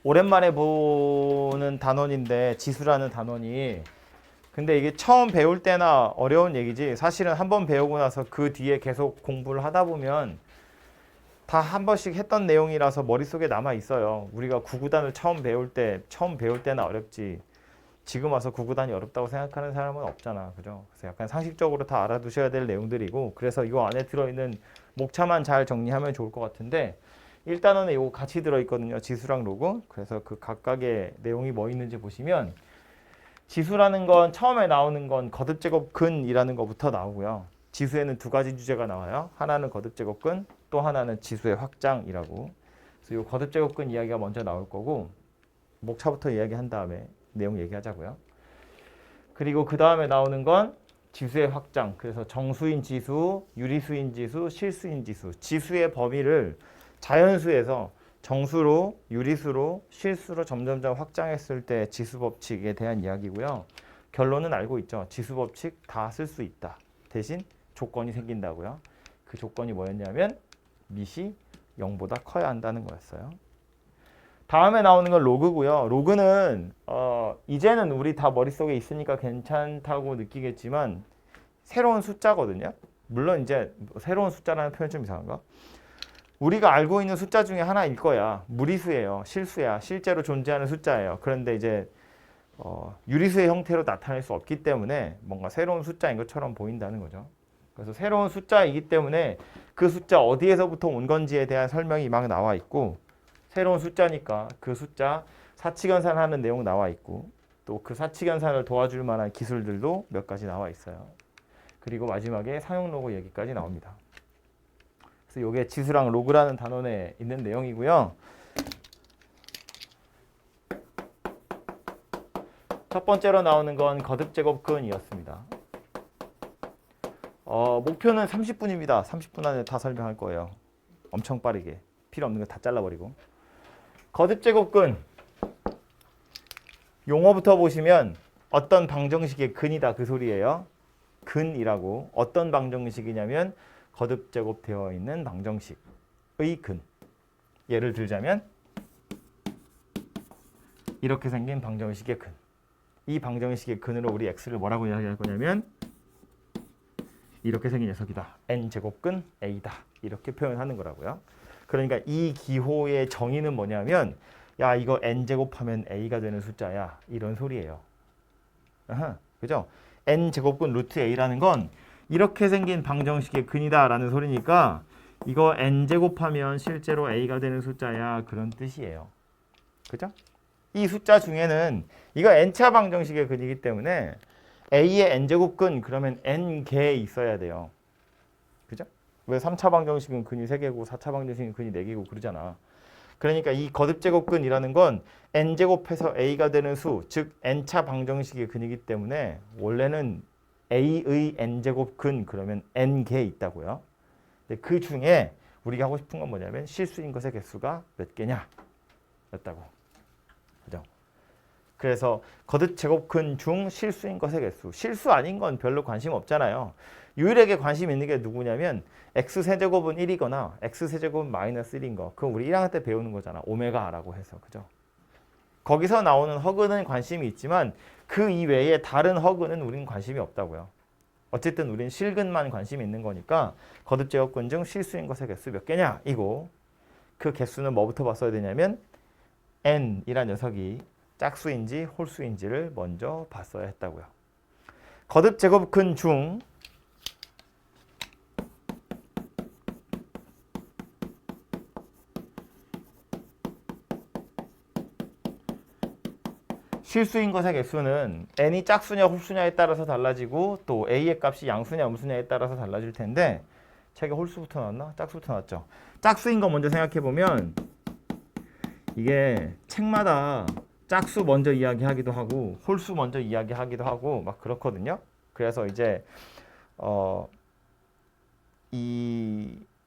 오랜만에 보는 단원인데 지수라는 단원이 근데 이게 처음 배울 때나 어려운 얘기지 사실은 한번 배우고 나서 그 뒤에 계속 공부를 하다 보면 다 한 번씩 했던 내용이라서 머릿속에 남아 있어요. 우리가 구구단을 처음 배울 때는 어렵지. 지금 와서 구구단이 어렵다고 생각하는 사람은 없잖아. 그죠? 그래서 약간 상식적으로 다 알아두셔야 될 내용들이고 그래서 이 안에 들어있는 목차만 잘 정리하면 좋을 것 같은데 1단원에 이거 같이 들어있거든요. 지수랑 로그. 그래서 그 각각의 내용이 뭐 있는지 보시면 지수라는 건 처음에 나오는 건 거듭제곱 근이라는 것부터 나오고요. 지수에는 두 가지 주제가 나와요. 하나는 거듭제곱근, 또 하나는 지수의 확장이라고. 그래서 이 거듭제곱근 이야기가 먼저 나올 거고 목차부터 이야기한 다음에 내용 얘기하자고요. 그리고 그 다음에 나오는 건 지수의 확장. 그래서 정수인 지수, 유리수인 지수, 실수인 지수. 지수의 범위를 자연수에서 정수로, 유리수로, 실수로 점점점 확장했을 때 지수 법칙에 대한 이야기고요. 결론은 알고 있죠. 지수 법칙 다 쓸 수 있다. 대신 조건이 생긴다고요. 그 조건이 뭐였냐면 밑이 0보다 커야 한다는 거였어요. 다음에 나오는 건 로그고요. 로그는 이제는 우리 다 머릿속에 있으니까 괜찮다고 느끼겠지만 새로운 숫자거든요. 물론 이제 새로운 숫자라는 표현 좀 이상한가? 우리가 알고 있는 숫자 중에 하나일 거야. 무리수예요. 실수야. 실제로 존재하는 숫자예요. 그런데 이제 유리수의 형태로 나타낼 수 없기 때문에 뭔가 새로운 숫자인 것처럼 보인다는 거죠. 그래서 새로운 숫자이기 때문에 그 숫자 어디에서부터 온 건지에 대한 설명이 막 나와 있고 새로운 숫자니까 그 숫자 사칙연산하는 내용 나와 있고 또 그 사칙연산을 도와줄 만한 기술들도 몇 가지 나와 있어요. 그리고 마지막에 사용 로그 얘기까지 나옵니다. 그래서 이게 지수랑 로그라는 단원에 있는 내용이고요. 첫 번째로 나오는 건 거듭제곱근이었습니다. 목표는 30분입니다. 30분 안에 다 설명할 거예요. 엄청 빠르게. 필요 없는 거 다 잘라버리고. 거듭제곱근. 용어부터 보시면 어떤 방정식의 근이다 그 소리예요. 근이라고. 어떤 방정식이냐면 거듭제곱되어 있는 방정식의 근. 예를 들자면 이렇게 생긴 방정식의 근. 이 방정식의 근으로 우리 x를 뭐라고 이야기할 거냐면 이렇게 생긴 녀석이다. n제곱근 a다. 이렇게 표현하는 거라고요. 그러니까 이 기호의 정의는 뭐냐면 야 이거 n제곱하면 a가 되는 숫자야. 이런 소리예요. 그죠? n제곱근 루트 a라는 건 이렇게 생긴 방정식의 근이다 라는 소리니까 이거 n제곱하면 실제로 a가 되는 숫자야. 그런 뜻이에요. 그죠? 이 숫자 중에는 이거 n차 방정식의 근이기 때문에 a의 n제곱근 그러면 n개 있어야 돼요. 그죠? 왜 3차 방정식은 근이 3개고 4차 방정식은 근이 4개고 그러잖아. 그러니까 이 거듭제곱근이라는 건 n제곱해서 a가 되는 수, 즉 n차 방정식의 근이기 때문에 원래는 a의 n제곱근 그러면 n개 있다고요. 근데 그 중에 우리가 하고 싶은 건 뭐냐면 실수인 것의 개수가 몇 개냐 였다고. 그죠? 그래서 거듭제곱근 중 실수인 것의 개수. 실수 아닌 건 별로 관심 없잖아요. 유일하게 관심 있는 게 누구냐면 x세제곱은 1이거나 x세제곱은 마이너스 1인 거. 그건 우리 1학년 때 배우는 거잖아. 오메가라고 해서. 그죠? 거기서 나오는 허근은 관심이 있지만 그 이외에 다른 허근은 우리는 관심이 없다고요. 어쨌든 우리는 실근만 관심이 있는 거니까 거듭제곱근 중 실수인 것의 개수 몇 개냐? 이고 그 개수는 뭐부터 봤어야 되냐면 n이란 녀석이 짝수인지 홀수인지를 먼저 봤어야 했다고요. 거듭제곱근 중 실수인 것의 개수는 n이 짝수냐 홀수냐에 따라서 달라지고 또 a의 값이 양수냐 음수냐에 따라서 달라질 텐데 책에 홀수부터 나왔나? 짝수부터 나왔죠. 짝수인 거 먼저 생각해 보면 이게 책마다 짝수 먼저 이야기하기도 하고 홀수 먼저 이야기하기도 하고 막 그렇거든요. 그래서 이제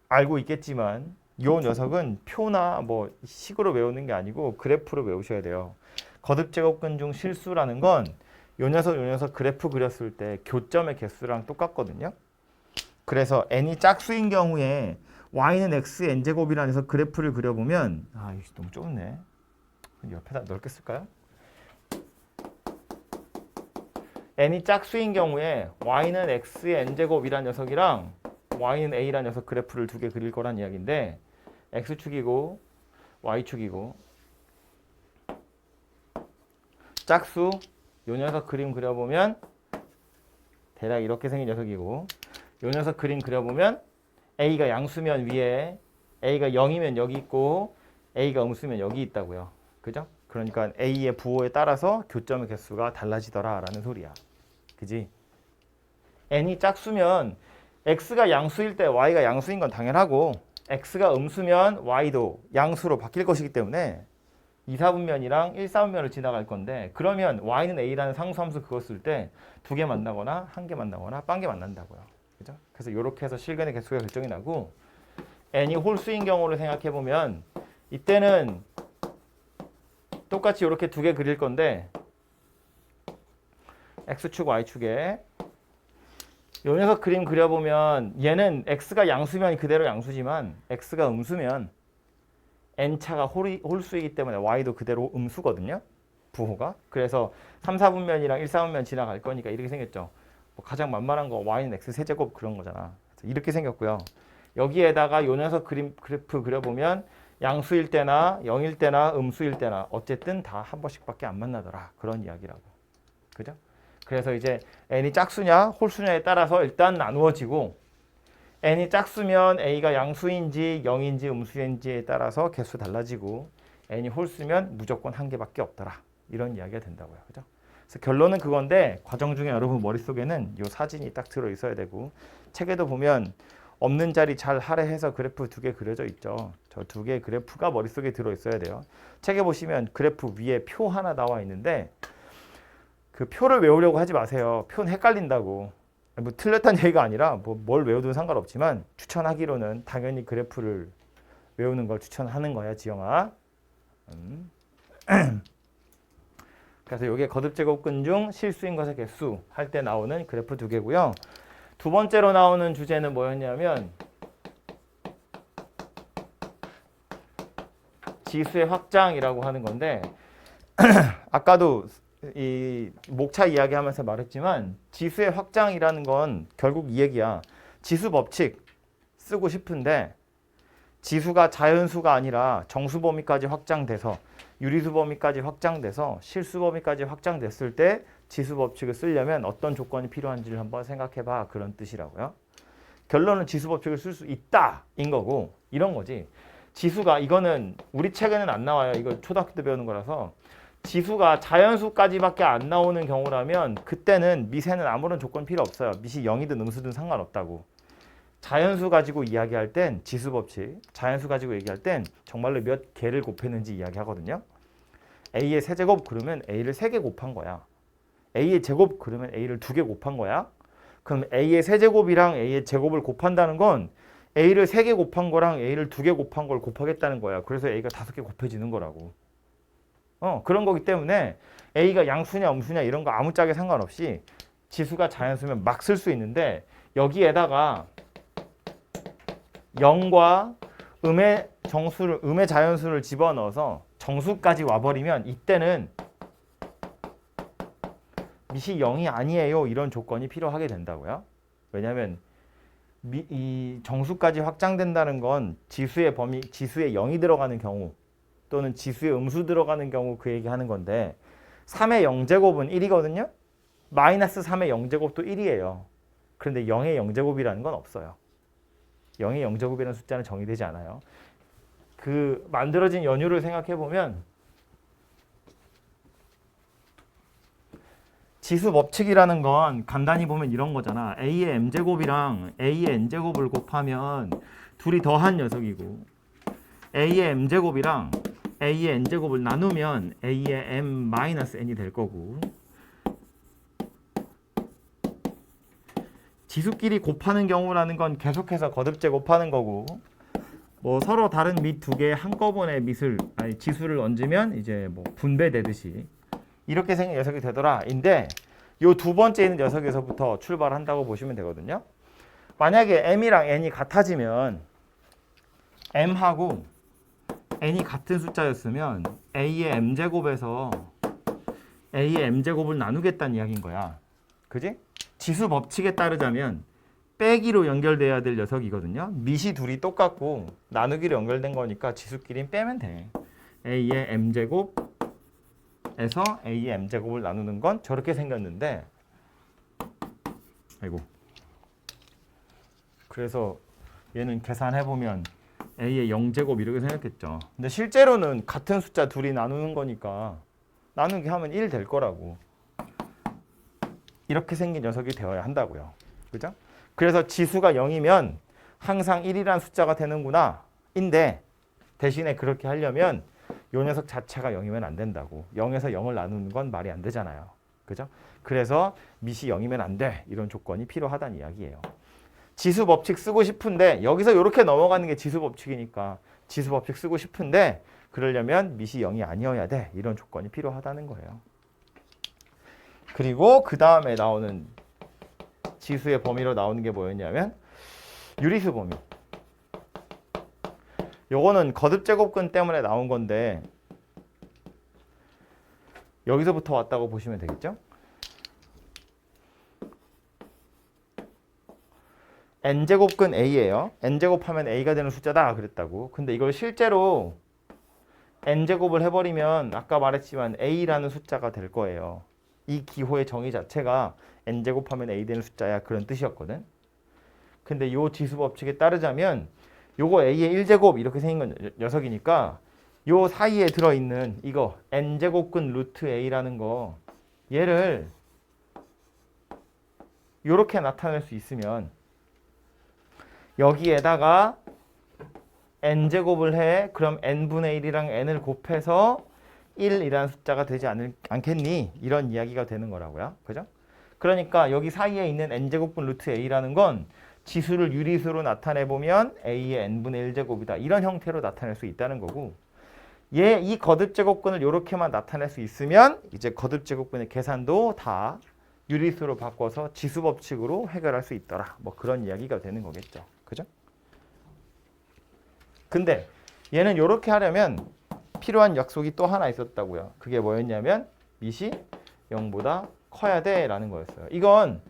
알고 있겠지만 이 녀석은 표나 뭐 식으로 외우는 게 아니고 그래프로 외우셔야 돼요. 거듭제곱근 중 실수라는 건 요 녀석 그래프 그렸을 때 교점의 개수랑 똑같거든요. 그래서 n이 짝수인 경우에 y는 x n제곱이라는 해서 그래프를 그려보면 이게 너무 좁네. 옆에다 넓게 쓸까요? n이 짝수인 경우에 y는 x의 n제곱이란 녀석이랑 y는 a란 녀석 그래프를 두 개 그릴 거란 이야기인데 x축이고 y축이고 짝수 요 녀석 그림 그려보면 대략 이렇게 생긴 녀석이고 요 녀석 그림 그려보면 a가 양수면 위에 a가 0이면 여기 있고 a가 음수면 여기 있다고요. 그죠? 그러니까 a의 부호에 따라서 교점의 개수가 달라지더라 라는 소리야. 그지? n이 짝수면 x가 양수일 때 y가 양수인 건 당연하고 x가 음수면 y도 양수로 바뀔 것이기 때문에 2, 4분면이랑 1, 4분면을 지나갈 건데 그러면 y는 a라는 상수함수 그거 쓸 때 두 개 만나거나 한 개 만나거나 빵 개 만난다고요. 그죠? 그래서 이렇게 해서 실근의 개수가 결정이 나고 n이 홀수인 경우를 생각해 보면 이때는 똑같이 이렇게 두 개 그릴 건데 x축 y축에 요 녀석 그림 그려보면 얘는 x가 양수면 그대로 양수지만 x가 음수면 n차가 홀수이기 때문에 y도 그대로 음수거든요. 부호가. 그래서 3, 4분면이랑 1, 4분면 지나갈 거니까 이렇게 생겼죠. 뭐 가장 만만한 거 y는 x 세제곱 그런 거잖아. 이렇게 생겼고요. 여기에다가 요 녀석 그래프 그려보면 양수일 때나 0일 때나 음수일 때나 어쨌든 다 한 번씩밖에 안 만나더라. 그런 이야기라고. 그죠? 그래서 이제 n이 짝수냐 홀수냐에 따라서 일단 나누어지고 n이 짝수면 a가 양수인지 0인지 음수인지에 따라서 개수 달라지고 n이 홀수면 무조건 한 개밖에 없더라. 이런 이야기가 된다고요. 그죠? 그래서 결론은 그건데 과정 중에 여러분 머릿속에는 이 사진이 딱 들어 있어야 되고 책에도 보면 없는 자리 잘 할애해서 그래프 두 개 그려져 있죠. 저 두 개의 그래프가 머릿속에 들어 있어야 돼요. 책에 보시면 그래프 위에 표 하나 나와 있는데 그 표를 외우려고 하지 마세요. 표는 헷갈린다고. 뭐 틀렸다는 얘기가 아니라 뭐 뭘 외우든 상관없지만 추천하기로는 당연히 그래프를 외우는 걸 추천하는 거야, 지영아. 그래서 이게 거듭제곱근 중 실수인 것의 개수 할 때 나오는 그래프 두 개고요. 두 번째로 나오는 주제는 뭐였냐면 지수의 확장이라고 하는 건데 아까도 이 목차 이야기하면서 말했지만 지수의 확장이라는 건 결국 이 얘기야. 지수 법칙 쓰고 싶은데 지수가 자연수가 아니라 정수 범위까지 확장돼서 유리수 범위까지 확장돼서 실수 범위까지 확장됐을 때 지수 법칙을 쓰려면 어떤 조건이 필요한지를 한번 생각해봐. 그런 뜻이라고요. 결론은 지수 법칙을 쓸 수 있다 인 거고 이런 거지. 지수가 이거는 우리 책에는 안 나와요. 이거 초등학교 때 배우는 거라서 지수가 자연수까지밖에 안 나오는 경우라면 그때는 미세는 아무런 조건 필요 없어요. 미시 0이든 음수든 상관없다고. 자연수 가지고 이야기할 땐 지수 법칙, 자연수 가지고 얘기할 땐 정말로 몇 개를 곱했는지 이야기하거든요. a의 세제곱 그러면 a를 3개 곱한 거야. a의 제곱 그러면 a를 2개 곱한 거야. 그럼 a의 세제곱이랑 a의 제곱을 곱한다는 건 a를 3개 곱한 거랑 a를 2개 곱한 걸 곱하겠다는 거야. 그래서 a가 5개 곱해지는 거라고. 그런 거기 때문에 a가 양수냐 음수냐 이런 거 아무짝에 상관없이 지수가 자연수면 막 쓸 수 있는데 여기에다가 0과 음의 자연수를 집어넣어서 정수까지 와버리면 이때는 미시 0이 아니에요. 이런 조건이 필요하게 된다고요. 왜냐하면 이 정수까지 확장된다는 건 지수의 범위, 지수에 0이 들어가는 경우 또는 지수에 음수 들어가는 경우 그 얘기하는 건데 3의 0제곱은 1이거든요. 마이너스 3의 0제곱도 1이에요. 그런데 0의 0제곱이라는 건 없어요. 0의 0제곱이라는 숫자는 정의되지 않아요. 그 만들어진 연유를 생각해 보면 지수 법칙이라는 건 간단히 보면 이런 거잖아. a의 m제곱이랑 a의 n제곱을 곱하면 둘이 더한 녀석이고 a의 m제곱이랑 a의 n제곱을 나누면 a의 m-n이 될 거고 지수끼리 곱하는 경우라는 건 계속해서 거듭제 곱하는 거고 뭐 서로 다른 밑 두 개의 한꺼번에 지수를 얹으면 이제 뭐 분배되듯이 이렇게 생긴 녀석이 되더라. 인데 요 두 번째 있는 녀석에서부터 출발한다고 보시면 되거든요. 만약에 m이랑 n이 같아지면 m하고 n이 같은 숫자였으면 a의 m제곱에서 a의 m제곱을 나누겠다는 이야기인 거야. 그지? 지수 법칙에 따르자면 빼기로 연결돼야 될 녀석이거든요. 밑이 둘이 똑같고 나누기로 연결된 거니까 지수끼리 빼면 돼. a의 m제곱에서 a의 m제곱을 나누는 건 저렇게 생겼는데 아이고. 그래서 얘는 계산해보면 a의 0제곱 이렇게 생겼겠죠. 근데 실제로는 같은 숫자 둘이 나누는 거니까 나누기 하면 1 될 거라고. 이렇게 생긴 녀석이 되어야 한다고요. 그죠? 그래서 지수가 0이면 항상 1이라는 숫자가 되는구나 인데 대신에 그렇게 하려면 이 녀석 자체가 0이면 안 된다고. 0에서 0을 나누는 건 말이 안 되잖아요. 그죠? 그래서 밑이 0이면 안 돼. 이런 조건이 필요하다는 이야기예요. 지수 법칙 쓰고 싶은데 여기서 이렇게 넘어가는 게 지수 법칙이니까 지수 법칙 쓰고 싶은데 그러려면 밑이 0이 아니어야 돼. 이런 조건이 필요하다는 거예요. 그리고 그 다음에 나오는 지수의 범위로 나오는 게 뭐였냐면 유리수 범위. 요거는 거듭제곱근 때문에 나온 건데 여기서부터 왔다고 보시면 되겠죠? n제곱근 a예요. n제곱하면 a가 되는 숫자다 그랬다고. 근데 이걸 실제로 n제곱을 해버리면 아까 말했지만 a라는 숫자가 될 거예요. 이 기호의 정의 자체가 n제곱하면 a 되는 숫자야 그런 뜻이었거든. 근데 요 지수 법칙에 따르자면 요거 a의 1제곱 이렇게 생긴 녀석이니까 요 사이에 들어있는 이거 n제곱근 루트 a라는 거 얘를 요렇게 나타낼 수 있으면 여기에다가 n제곱을 해. 그럼 n분의 1이랑 n을 곱해서 1이라는 숫자가 되지 않겠니? 이런 이야기가 되는 거라고요. 그죠? 그러니까 여기 사이에 있는 n제곱분 루트 a라는 건 지수를 유리수로 나타내보면 a의 n분의 1제곱이다. 이런 형태로 나타낼 수 있다는 거고 이 거듭제곱근을 이렇게만 나타낼 수 있으면 이제 거듭제곱근의 계산도 다 유리수로 바꿔서 지수 법칙으로 해결할 수 있더라. 뭐 그런 이야기가 되는 거겠죠. 그죠? 근데 얘는 이렇게 하려면 필요한 약속이 또 하나 있었다고요. 그게 뭐였냐면 밑이 0보다 커야 돼 라는 거였어요. 이건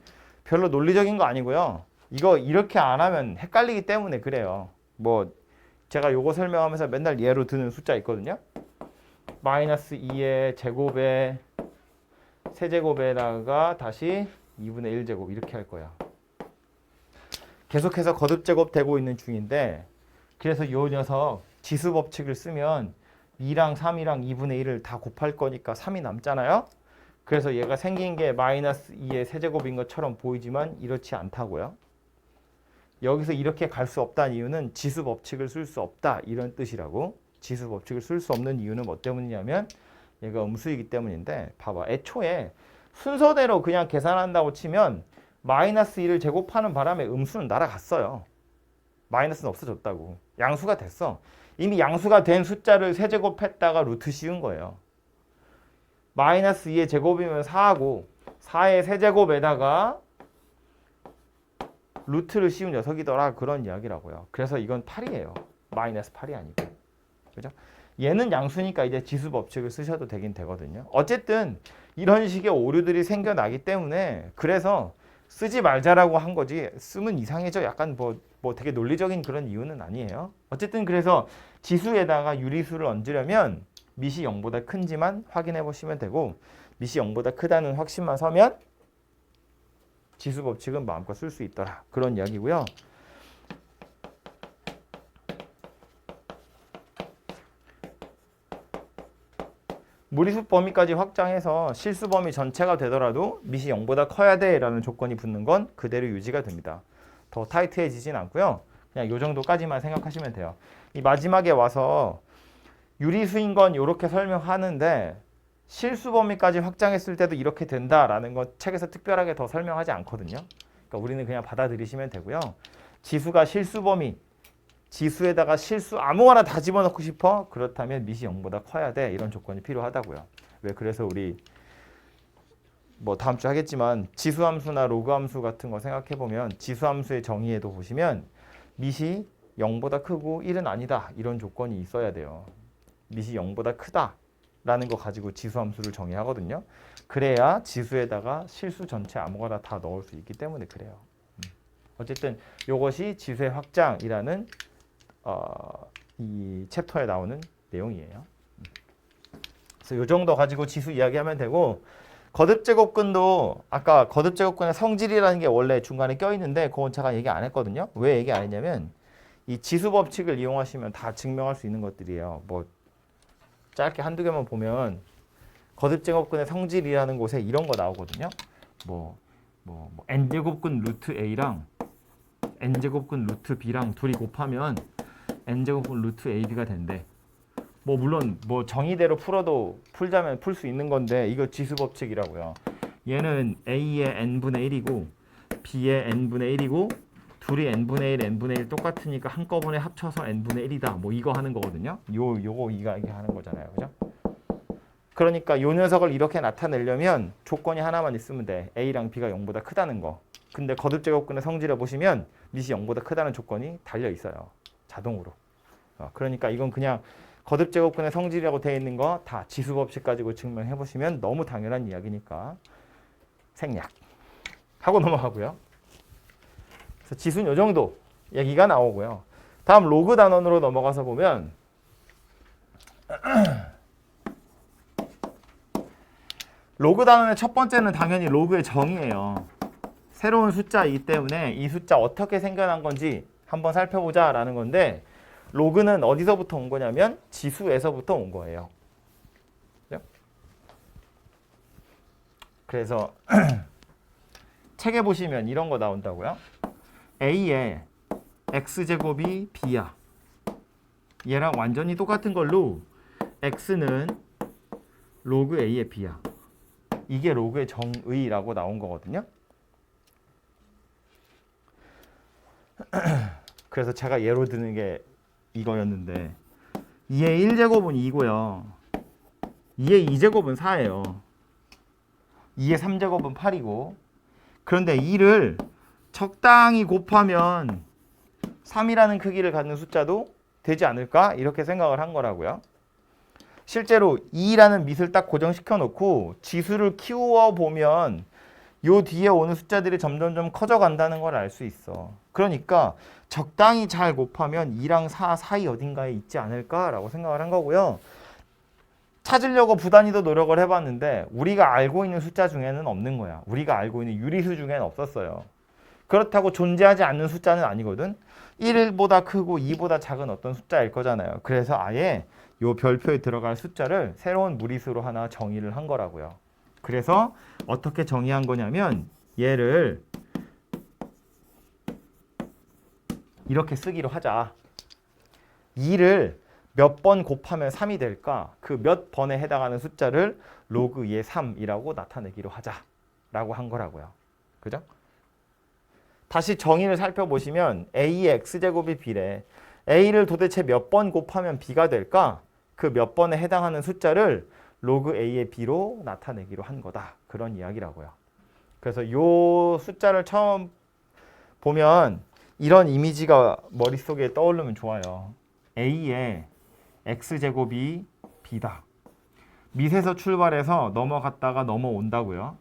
별로 논리적인 거 아니고요. 이거 이렇게 안 하면 헷갈리기 때문에 그래요. 뭐 제가 요거 설명하면서 맨날 예로 드는 숫자 있거든요. 마이너스 2의 제곱에 세제곱에다가 다시 2분의 1제곱 이렇게 할 거야. 계속해서 거듭제곱 되고 있는 중인데 그래서 요 녀석 지수 법칙을 쓰면 2랑 3이랑 2분의 1을 다 곱할 거니까 3이 남잖아요. 그래서 얘가 생긴 게 마이너스 2의 세제곱인 것처럼 보이지만 이렇지 않다고요. 여기서 이렇게 갈 수 없다는 이유는 지수 법칙을 쓸 수 없다 이런 뜻이라고. 지수 법칙을 쓸 수 없는 이유는 뭐 때문이냐면 얘가 음수이기 때문인데 봐봐. 애초에 순서대로 그냥 계산한다고 치면 마이너스 1을 제곱하는 바람에 음수는 날아갔어요. 마이너스는 없어졌다고. 양수가 됐어. 이미 양수가 된 숫자를 세제곱했다가 루트 씌운 거예요. 마이너스 2의 제곱이면 4하고 4의 세제곱에다가 루트를 씌운 녀석이더라. 그런 이야기라고요. 그래서 이건 8이에요. 마이너스 8이 아니고. 그죠? 얘는 양수니까 이제 지수 법칙을 쓰셔도 되긴 되거든요. 어쨌든 이런 식의 오류들이 생겨나기 때문에 그래서 쓰지 말자라고 한 거지 쓰면 이상해져. 약간 뭐 되게 논리적인 그런 이유는 아니에요. 어쨌든 그래서 지수에다가 유리수를 얹으려면 밑이 0보다 큰지만 확인해 보시면 되고 밑이 0보다 크다는 확신만 서면 지수 법칙은 마음껏 쓸 수 있더라. 그런 이야기고요. 무리수 범위까지 확장해서 실수 범위 전체가 되더라도 밑이 0보다 커야 돼 라는 조건이 붙는 건 그대로 유지가 됩니다. 더 타이트해지진 않고요. 그냥 이 정도까지만 생각하시면 돼요. 이 마지막에 와서 유리수인 건 이렇게 설명하는데 실수 범위까지 확장했을 때도 이렇게 된다라는 건 책에서 특별하게 더 설명하지 않거든요. 그러니까 우리는 그냥 받아들이시면 되고요. 지수가 실수 범위, 지수에다가 실수 아무거나 다 집어넣고 싶어? 그렇다면 밑이 0보다 커야 돼. 이런 조건이 필요하다고요. 왜? 그래서 우리 뭐 다음 주 하겠지만 지수함수나 로그함수 같은 거 생각해보면 지수함수의 정의에도 보시면 밑이 0보다 크고 1은 아니다. 이런 조건이 있어야 돼요. 밑이 0보다 크다라는 거 가지고 지수함수를 정의하거든요. 그래야 지수에다가 실수 전체 아무거나 다 넣을 수 있기 때문에 그래요. 어쨌든 이것이 지수의 확장이라는 이 챕터에 나오는 내용이에요. 그래서 이 정도 가지고 지수 이야기하면 되고, 거듭제곱근도 아까 거듭제곱근의 성질이라는 게 원래 중간에 껴있는데 그건 제가 얘기 안 했거든요. 왜 얘기 안 했냐면 이 지수 법칙을 이용하시면 다 증명할 수 있는 것들이에요. 뭐 짧게 한두 개만 보면 거듭제곱근의 성질이라는 곳에 이런 거 나오거든요. 뭐 n제곱근 루트 a랑 n제곱근 루트 b랑 둘이 곱하면 n제곱근 루트 ab가 된대. 뭐 물론 뭐 정의대로 풀어도 풀자면 풀 수 있는 건데 이거 지수 법칙이라고요. 얘는 a의 n분의 1이고 b의 n분의 1이고 둘이 n분의 1, n분의 1 똑같으니까 한꺼번에 합쳐서 n분의 1이다. 뭐 이거 하는 거거든요. 요거 이게 하는 거잖아요. 그죠? 그러니까 요 녀석을 이렇게 나타내려면 조건이 하나만 있으면 돼. a랑 b가 0보다 크다는 거. 근데 거듭제곱근의 성질을 보시면 밑이 0보다 크다는 조건이 달려 있어요. 자동으로. 그러니까 이건 그냥 거듭제곱근의 성질이라고 되어 있는 거 다 지수 법칙 가지고 증명해 보시면 너무 당연한 이야기니까 생략 하고 넘어가고요. 그래서 지수는 이 정도 얘기가 나오고요. 다음 로그 단원으로 넘어가서 보면 로그 단원의 첫 번째는 당연히 로그의 정의예요. 새로운 숫자이기 때문에 이 숫자 어떻게 생겨난 건지 한번 살펴보자 라는 건데, 로그는 어디서부터 온 거냐면 지수에서부터 온 거예요. 그래서 책에 보시면 이런 거 나온다고요. a의 x제곱이 b야. 얘랑 완전히 똑같은 걸로 x는 로그 a의 b야. 이게 로그의 정의라고 나온 거거든요. 그래서 제가 예로 드는 게 이거였는데 2의 1제곱은 2고요. 2의 2제곱은 4예요. 2의 3제곱은 8이고, 그런데 2를 적당히 곱하면 3이라는 크기를 갖는 숫자도 되지 않을까? 이렇게 생각을 한 거라고요. 실제로 2라는 밑을 딱 고정시켜 놓고 지수를 키워 보면 요 뒤에 오는 숫자들이 점점점 커져 간다는 걸 알 수 있어. 그러니까 적당히 잘 곱하면 2랑 4 사이 어딘가에 있지 않을까라고 생각을 한 거고요. 찾으려고 부단히도 노력을 해봤는데 우리가 알고 있는 숫자 중에는 없는 거야. 우리가 알고 있는 유리수 중에는 없었어요. 그렇다고 존재하지 않는 숫자는 아니거든. 1보다 크고 2보다 작은 어떤 숫자일 거잖아요. 그래서 아예 요 별표에 들어갈 숫자를 새로운 무리수로 하나 정의를 한 거라고요. 그래서 어떻게 정의한 거냐면 얘를 이렇게 쓰기로 하자. 2를 몇 번 곱하면 3이 될까? 그 몇 번에 해당하는 숫자를 로그 2의 3이라고 나타내기로 하자라고 한 거라고요. 그죠? 다시 정의를 살펴보시면 a의 x제곱이 b래. a를 도대체 몇 번 곱하면 b가 될까? 그 몇 번에 해당하는 숫자를 로그 a의 b로 나타내기로 한 거다. 그런 이야기라고요. 그래서 요 숫자를 처음 보면 이런 이미지가 머릿속에 떠오르면 좋아요. a의 x제곱이 b다. 밑에서 출발해서 넘어갔다가 넘어온다고요.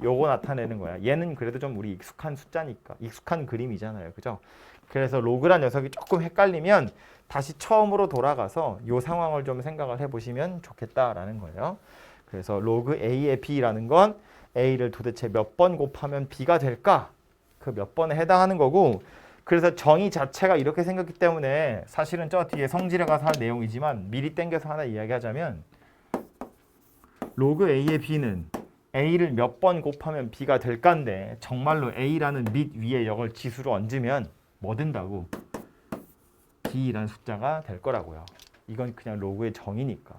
요거 나타내는 거야. 얘는 그래도 좀 우리 익숙한 숫자니까. 익숙한 그림이잖아요. 그죠? 그래서 로그란 녀석이 조금 헷갈리면 다시 처음으로 돌아가서 요 상황을 좀 생각을 해보시면 좋겠다라는 거예요. 그래서 로그 a의 b라는 건 a를 도대체 몇 번 곱하면 b가 될까? 그 몇 번에 해당하는 거고, 그래서 정의 자체가 이렇게 생겼기 때문에 사실은 저 뒤에 성질에 가서 할 내용이지만 미리 땡겨서 하나 이야기하자면 로그 a의 b는 a를 몇 번 곱하면 b가 될까인데 정말로 a라는 밑 위에 이걸 지수로 얹으면 뭐 된다고? b라는 숫자가 될 거라고요. 이건 그냥 로그의 정의니까.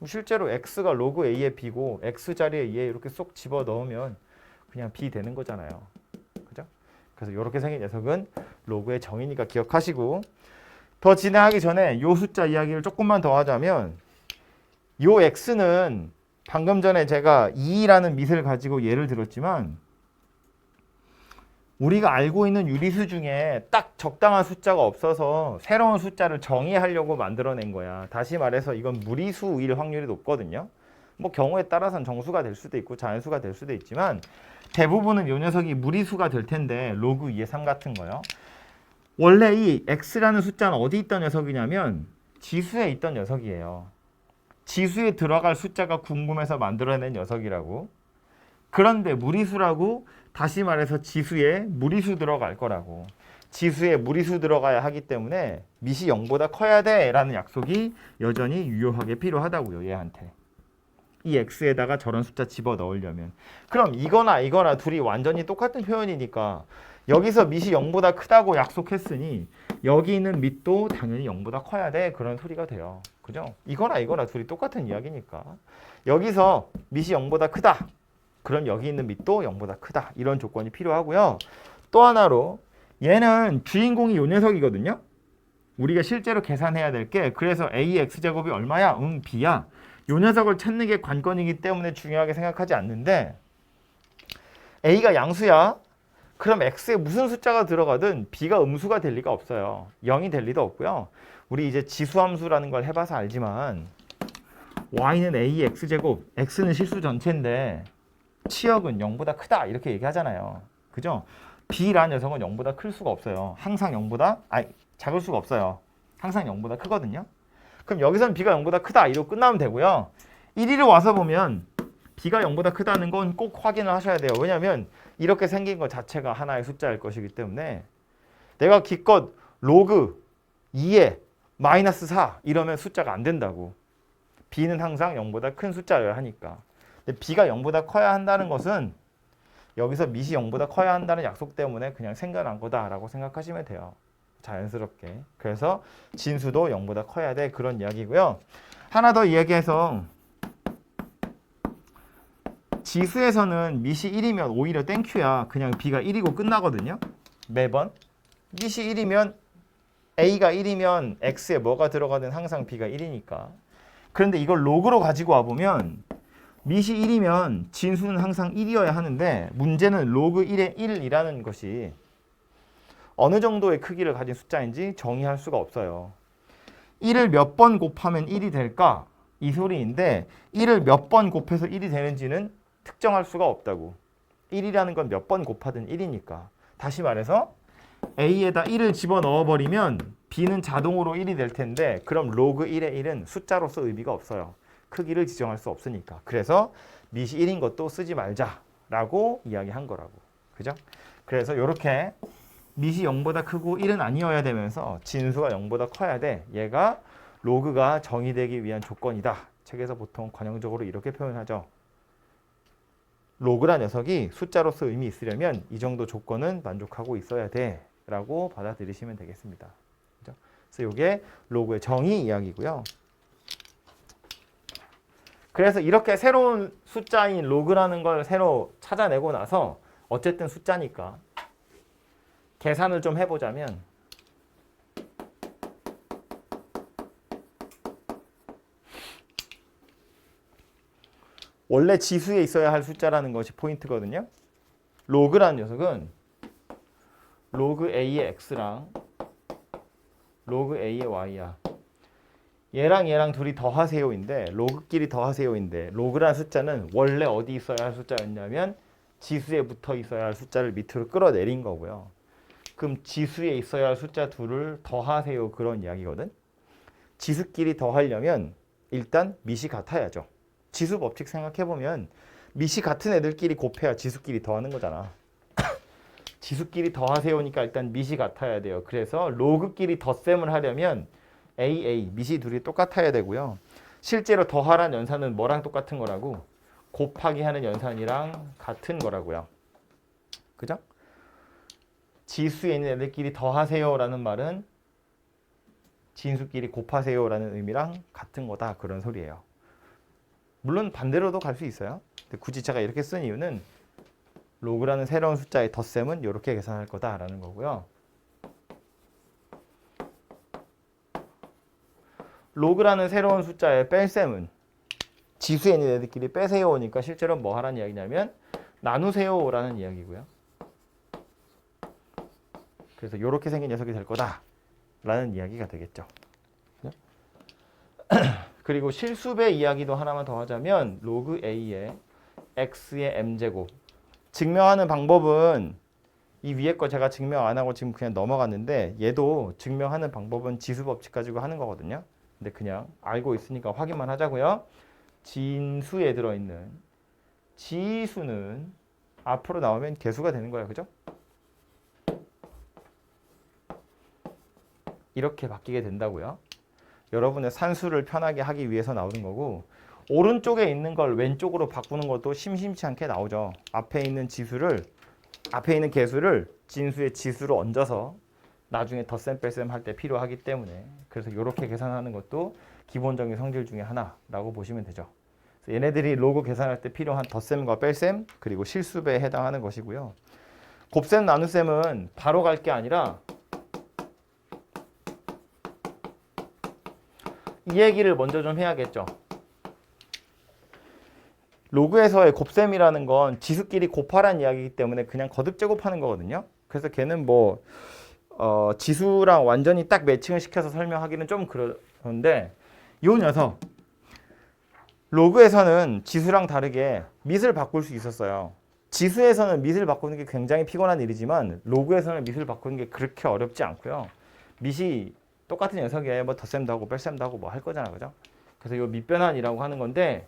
실제로 x가 로그 a의 b고 x 자리에 얘 이렇게 쏙 집어 넣으면 그냥 b 되는 거잖아요. 그죠? 그래서 이렇게 생긴 녀석은 로그의 정의니까 기억하시고, 더 진행하기 전에 요 숫자 이야기를 조금만 더 하자면 요 x는 방금 전에 제가 2라는 밑을 가지고 예를 들었지만 우리가 알고 있는 유리수 중에 딱 적당한 숫자가 없어서 새로운 숫자를 정의하려고 만들어낸 거야. 다시 말해서 이건 무리수일 확률이 높거든요. 뭐 경우에 따라서는 정수가 될 수도 있고 자연수가 될 수도 있지만 대부분은 이 녀석이 무리수가 될 텐데 로그 2의 3 같은 거요. 원래 이 x라는 숫자는 어디 있던 녀석이냐면 지수에 있던 녀석이에요. 지수에 들어갈 숫자가 궁금해서 만들어낸 녀석이라고. 그런데 무리수라고 다시 말해서 지수에 무리수 들어갈 거라고. 지수에 무리수 들어가야 하기 때문에 밑이 0보다 커야 돼 라는 약속이 여전히 유효하게 필요하다고요. 얘한테. 이 x에다가 저런 숫자 집어넣으려면. 그럼 이거나 둘이 완전히 똑같은 표현이니까 여기서 밑이 0보다 크다고 약속했으니 여기 있는 밑도 당연히 0보다 커야 돼. 그런 소리가 돼요. 그죠? 이거나 둘이 똑같은 이야기니까. 여기서 밑이 0보다 크다. 그럼 여기 있는 밑도 0보다 크다. 이런 조건이 필요하고요. 또 하나로 얘는 주인공이 이 녀석이거든요. 우리가 실제로 계산해야 될 게 그래서 AX제곱이 얼마야? B야. 이 녀석을 찾는 게 관건이기 때문에 중요하게 생각하지 않는데 A가 양수야. 그럼 X에 무슨 숫자가 들어가든 B가 음수가 될 리가 없어요. 0이 될 리도 없고요. 우리 이제 지수함수라는 걸 해봐서 알지만 Y는 AX제곱, X는 실수 전체인데 치역은 0보다 크다 이렇게 얘기하잖아요. 그죠? B라는 녀석은 0보다 클 수가 없어요. 항상 0보다 작을 수가 없어요. 항상 0보다 크거든요. 그럼 여기서는 B가 0보다 크다 이러고 끝나면 되고요. 1위로 와서 보면 B가 0보다 크다는 건 꼭 확인을 하셔야 돼요. 왜냐하면 이렇게 생긴 것 자체가 하나의 숫자일 것이기 때문에 내가 기껏 로그 2에 마이너스 4 이러면 숫자가 안 된다고. B는 항상 0보다 큰 숫자여야 하니까. 근데 B가 0보다 커야 한다는 것은 여기서 밑이 0보다 커야 한다는 약속 때문에 그냥 생겨난 거다라고 생각하시면 돼요. 자연스럽게. 그래서 진수도 0보다 커야 돼. 그런 이야기고요. 하나 더 이야기해서 지수에서는 밑이 1이면 오히려 땡큐야. 그냥 B가 1이고 끝나거든요. 매번. 밑이 1이면 A가 1이면 X에 뭐가 들어가든 항상 B가 1이니까. 그런데 이걸 로그로 가지고 와보면 밑이 1이면 진수는 항상 1이어야 하는데 문제는 로그 1의 1이라는 것이 어느 정도의 크기를 가진 숫자인지 정의할 수가 없어요. 1을 몇 번 곱하면 1이 될까? 이 소리인데 1을 몇 번 곱해서 1이 되는지는 특정할 수가 없다고. 1이라는 건 몇 번 곱하든 1이니까. 다시 말해서 A에다 1을 집어넣어버리면 B는 자동으로 1이 될 텐데 그럼 로그 1의 1은 숫자로서 의미가 없어요. 크기를 지정할 수 없으니까. 그래서 밑이 1인 것도 쓰지 말자라고 이야기한 거라고. 그죠? 그래서 이렇게 밑이 0보다 크고 1은 아니어야 되면서 진수가 0보다 커야 돼. 얘가 로그가 정의되기 위한 조건이다. 책에서 보통 관용적으로 이렇게 표현하죠. 로그란 녀석이 숫자로서 의미 있으려면 이 정도 조건은 만족하고 있어야 돼 라고 받아들이시면 되겠습니다. 그죠? 그래서 이게 로그의 정의 이야기고요. 그래서 이렇게 새로운 숫자인 로그라는 걸 새로 찾아내고 나서 어쨌든 숫자니까 계산을 좀 해보자면 원래 지수에 있어야 할 숫자라는 것이 포인트거든요. 로그라는 녀석은 로그 A의 X랑 로그 A의 Y야. 얘랑 둘이 더하세요인데 로그끼리 더하세요인데 로그라는 숫자는 원래 어디 있어야 할 숫자였냐면 지수에 붙어 있어야 할 숫자를 밑으로 끌어내린 거고요. 그럼 지수에 있어야 할 숫자 둘을 더하세요 그런 이야기거든. 지수끼리 더하려면 일단 밑이 같아야죠. 지수 법칙 생각해보면 밑이 같은 애들끼리 곱해야 지수끼리 더하는 거잖아. 지수끼리 더하세요니까 일단 밑이 같아야 돼요. 그래서 로그끼리 덧셈을 하려면 AA, 밑이 둘이 똑같아야 되고요. 실제로 더하란 연산은 뭐랑 똑같은 거라고? 곱하기 하는 연산이랑 같은 거라고요. 그죠? 지수에 있는 애들끼리 더하세요라는 말은 진수끼리 곱하세요라는 의미랑 같은 거다. 그런 소리예요. 물론 반대로도 갈 수 있어요. 근데 굳이 제가 이렇게 쓴 이유는 로그라는 새로운 숫자의 덧셈은 이렇게 계산할 거다라는 거고요. 로그라는 새로운 숫자의 뺄셈은 지수에 있는 애들끼리 빼세요니까 실제로 뭐 하라는 이야기냐면 나누세요라는 이야기고요. 그래서 이렇게 생긴 녀석이 될 거다라는 이야기가 되겠죠. 그리고 실수배 이야기도 하나만 더 하자면 로그 a의 x의 m제곱 증명하는 방법은 이 위에 거 제가 증명 안 하고 지금 그냥 넘어갔는데 얘도 증명하는 방법은 지수 법칙 가지고 하는 거거든요. 근데 그냥 알고 있으니까 확인만 하자고요. 진수에 들어있는 지수는 앞으로 나오면 개수가 되는 거예요. 그죠? 이렇게 바뀌게 된다고요. 여러분의 산수를 편하게 하기 위해서 나오는 거고 오른쪽에 있는 걸 왼쪽으로 바꾸는 것도 심심치 않게 나오죠. 앞에 있는 개수를 진수의 지수로 얹어서 나중에 덧셈 뺄셈 할 때 필요하기 때문에 그래서 이렇게 계산하는 것도 기본적인 성질 중에 하나라고 보시면 되죠. 그래서 얘네들이 로그 계산할 때 필요한 덧셈과 뺄셈 그리고 실수배에 해당하는 것이고요. 곱셈 나눗셈은 바로 갈 게 아니라 이 얘기를 먼저 좀 해야겠죠. 로그에서의 곱셈이라는 건 지수끼리 곱하라는 이야기이기 때문에 그냥 거듭 제곱하는 거거든요. 그래서 걔는 뭐 지수랑 완전히 딱 매칭을 시켜서 설명하기는 좀 그런데 이 녀석 로그에서는 지수랑 다르게 밑을 바꿀 수 있었어요. 지수에서는 밑을 바꾸는 게 굉장히 피곤한 일이지만 로그에서는 밑을 바꾸는 게 그렇게 어렵지 않고요. 밑이 똑같은 녀석이에요. 뭐 덧셈도 하고 뺄셈도 하고 뭐 할 거잖아, 그죠? 그래서 이 밑변환이라고 하는 건데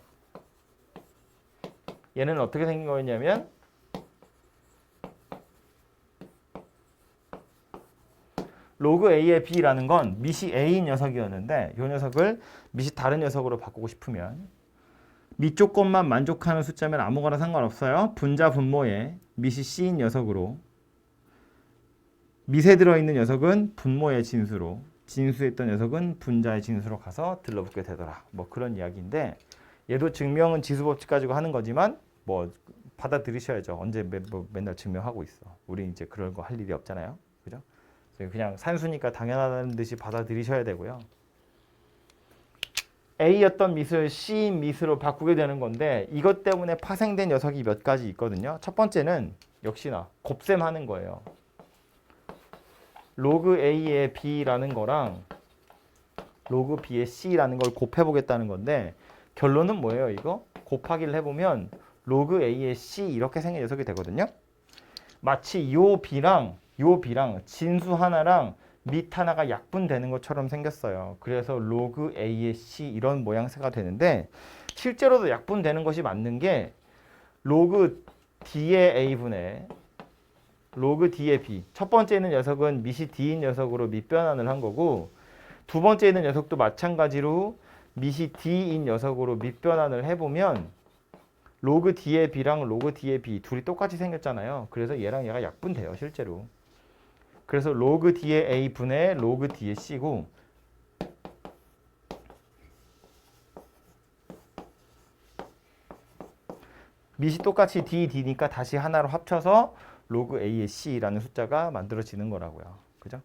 얘는 어떻게 생긴 거였냐면 로그 a의 b라는 건 밑이 a인 녀석이었는데 이 녀석을 밑이 다른 녀석으로 바꾸고 싶으면 밑쪽 것만 만족하는 숫자면 아무거나 상관없어요. 분자 분모에 밑이 c인 녀석으로 밑에 들어있는 녀석은 분모의 진수로 진수에 있던 녀석은 분자의 진수로 가서 들러붙게 되더라. 뭐 그런 이야기인데 얘도 증명은 지수 법칙 가지고 하는 거지만 뭐 받아들이셔야죠. 언제 맨날 증명하고 있어. 우리 이제 그런 거 할 일이 없잖아요. 그죠? 그냥 산수니까 당연하다는 듯이 받아들이셔야 되고요. A였던 밑을 C인 밑으로 바꾸게 되는 건데 이것 때문에 파생된 녀석이 몇 가지 있거든요. 첫 번째는 역시나 곱셈하는 거예요. 로그 A의 B라는 거랑 로그 B의 C라는 걸 곱해보겠다는 건데 결론은 뭐예요? 이거? 곱하기를 해보면 로그 A의 C 이렇게 생긴 녀석이 되거든요. 마치 요 B랑 진수 하나랑 밑 하나가 약분되는 것처럼 생겼어요. 그래서 로그 A의 C 이런 모양새가 되는데 실제로도 약분되는 것이 맞는 게 로그 D의 A분의 로그 D의 B. 첫 번째 있는 녀석은 밑이 D인 녀석으로 밑변환을 한 거고 두 번째 있는 녀석도 마찬가지로 밑이 D인 녀석으로 밑변환을 해보면 로그 D의 B랑 로그 D의 B 둘이 똑같이 생겼잖아요. 그래서 얘랑 얘가 약분돼요. 실제로. 그래서 로그 D의 A 분의 로그 D의 C고 밑이 똑같이 D니까 다시 하나로 합쳐서 로그 A의 C라는 숫자가 만들어지는 거라고요. 그죠?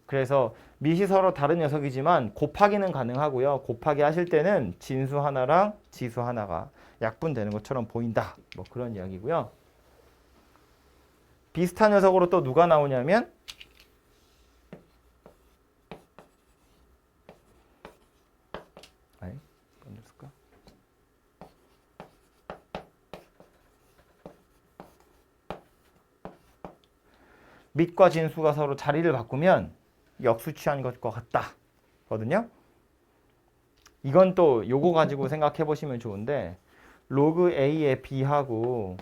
그래서 밑이 서로 다른 녀석이지만 곱하기는 가능하고요. 곱하기 하실 때는 진수 하나랑 지수 하나가 약분되는 것처럼 보인다. 뭐 그런 이야기고요. 비슷한 녀석으로 또 누가 나오냐면 밑과 진수가 서로 자리를 바꾸면 역수 취한 것과 같다 거든요. 이건 또 요거 가지고 생각해 보시면 좋은데 로그 A의 B하고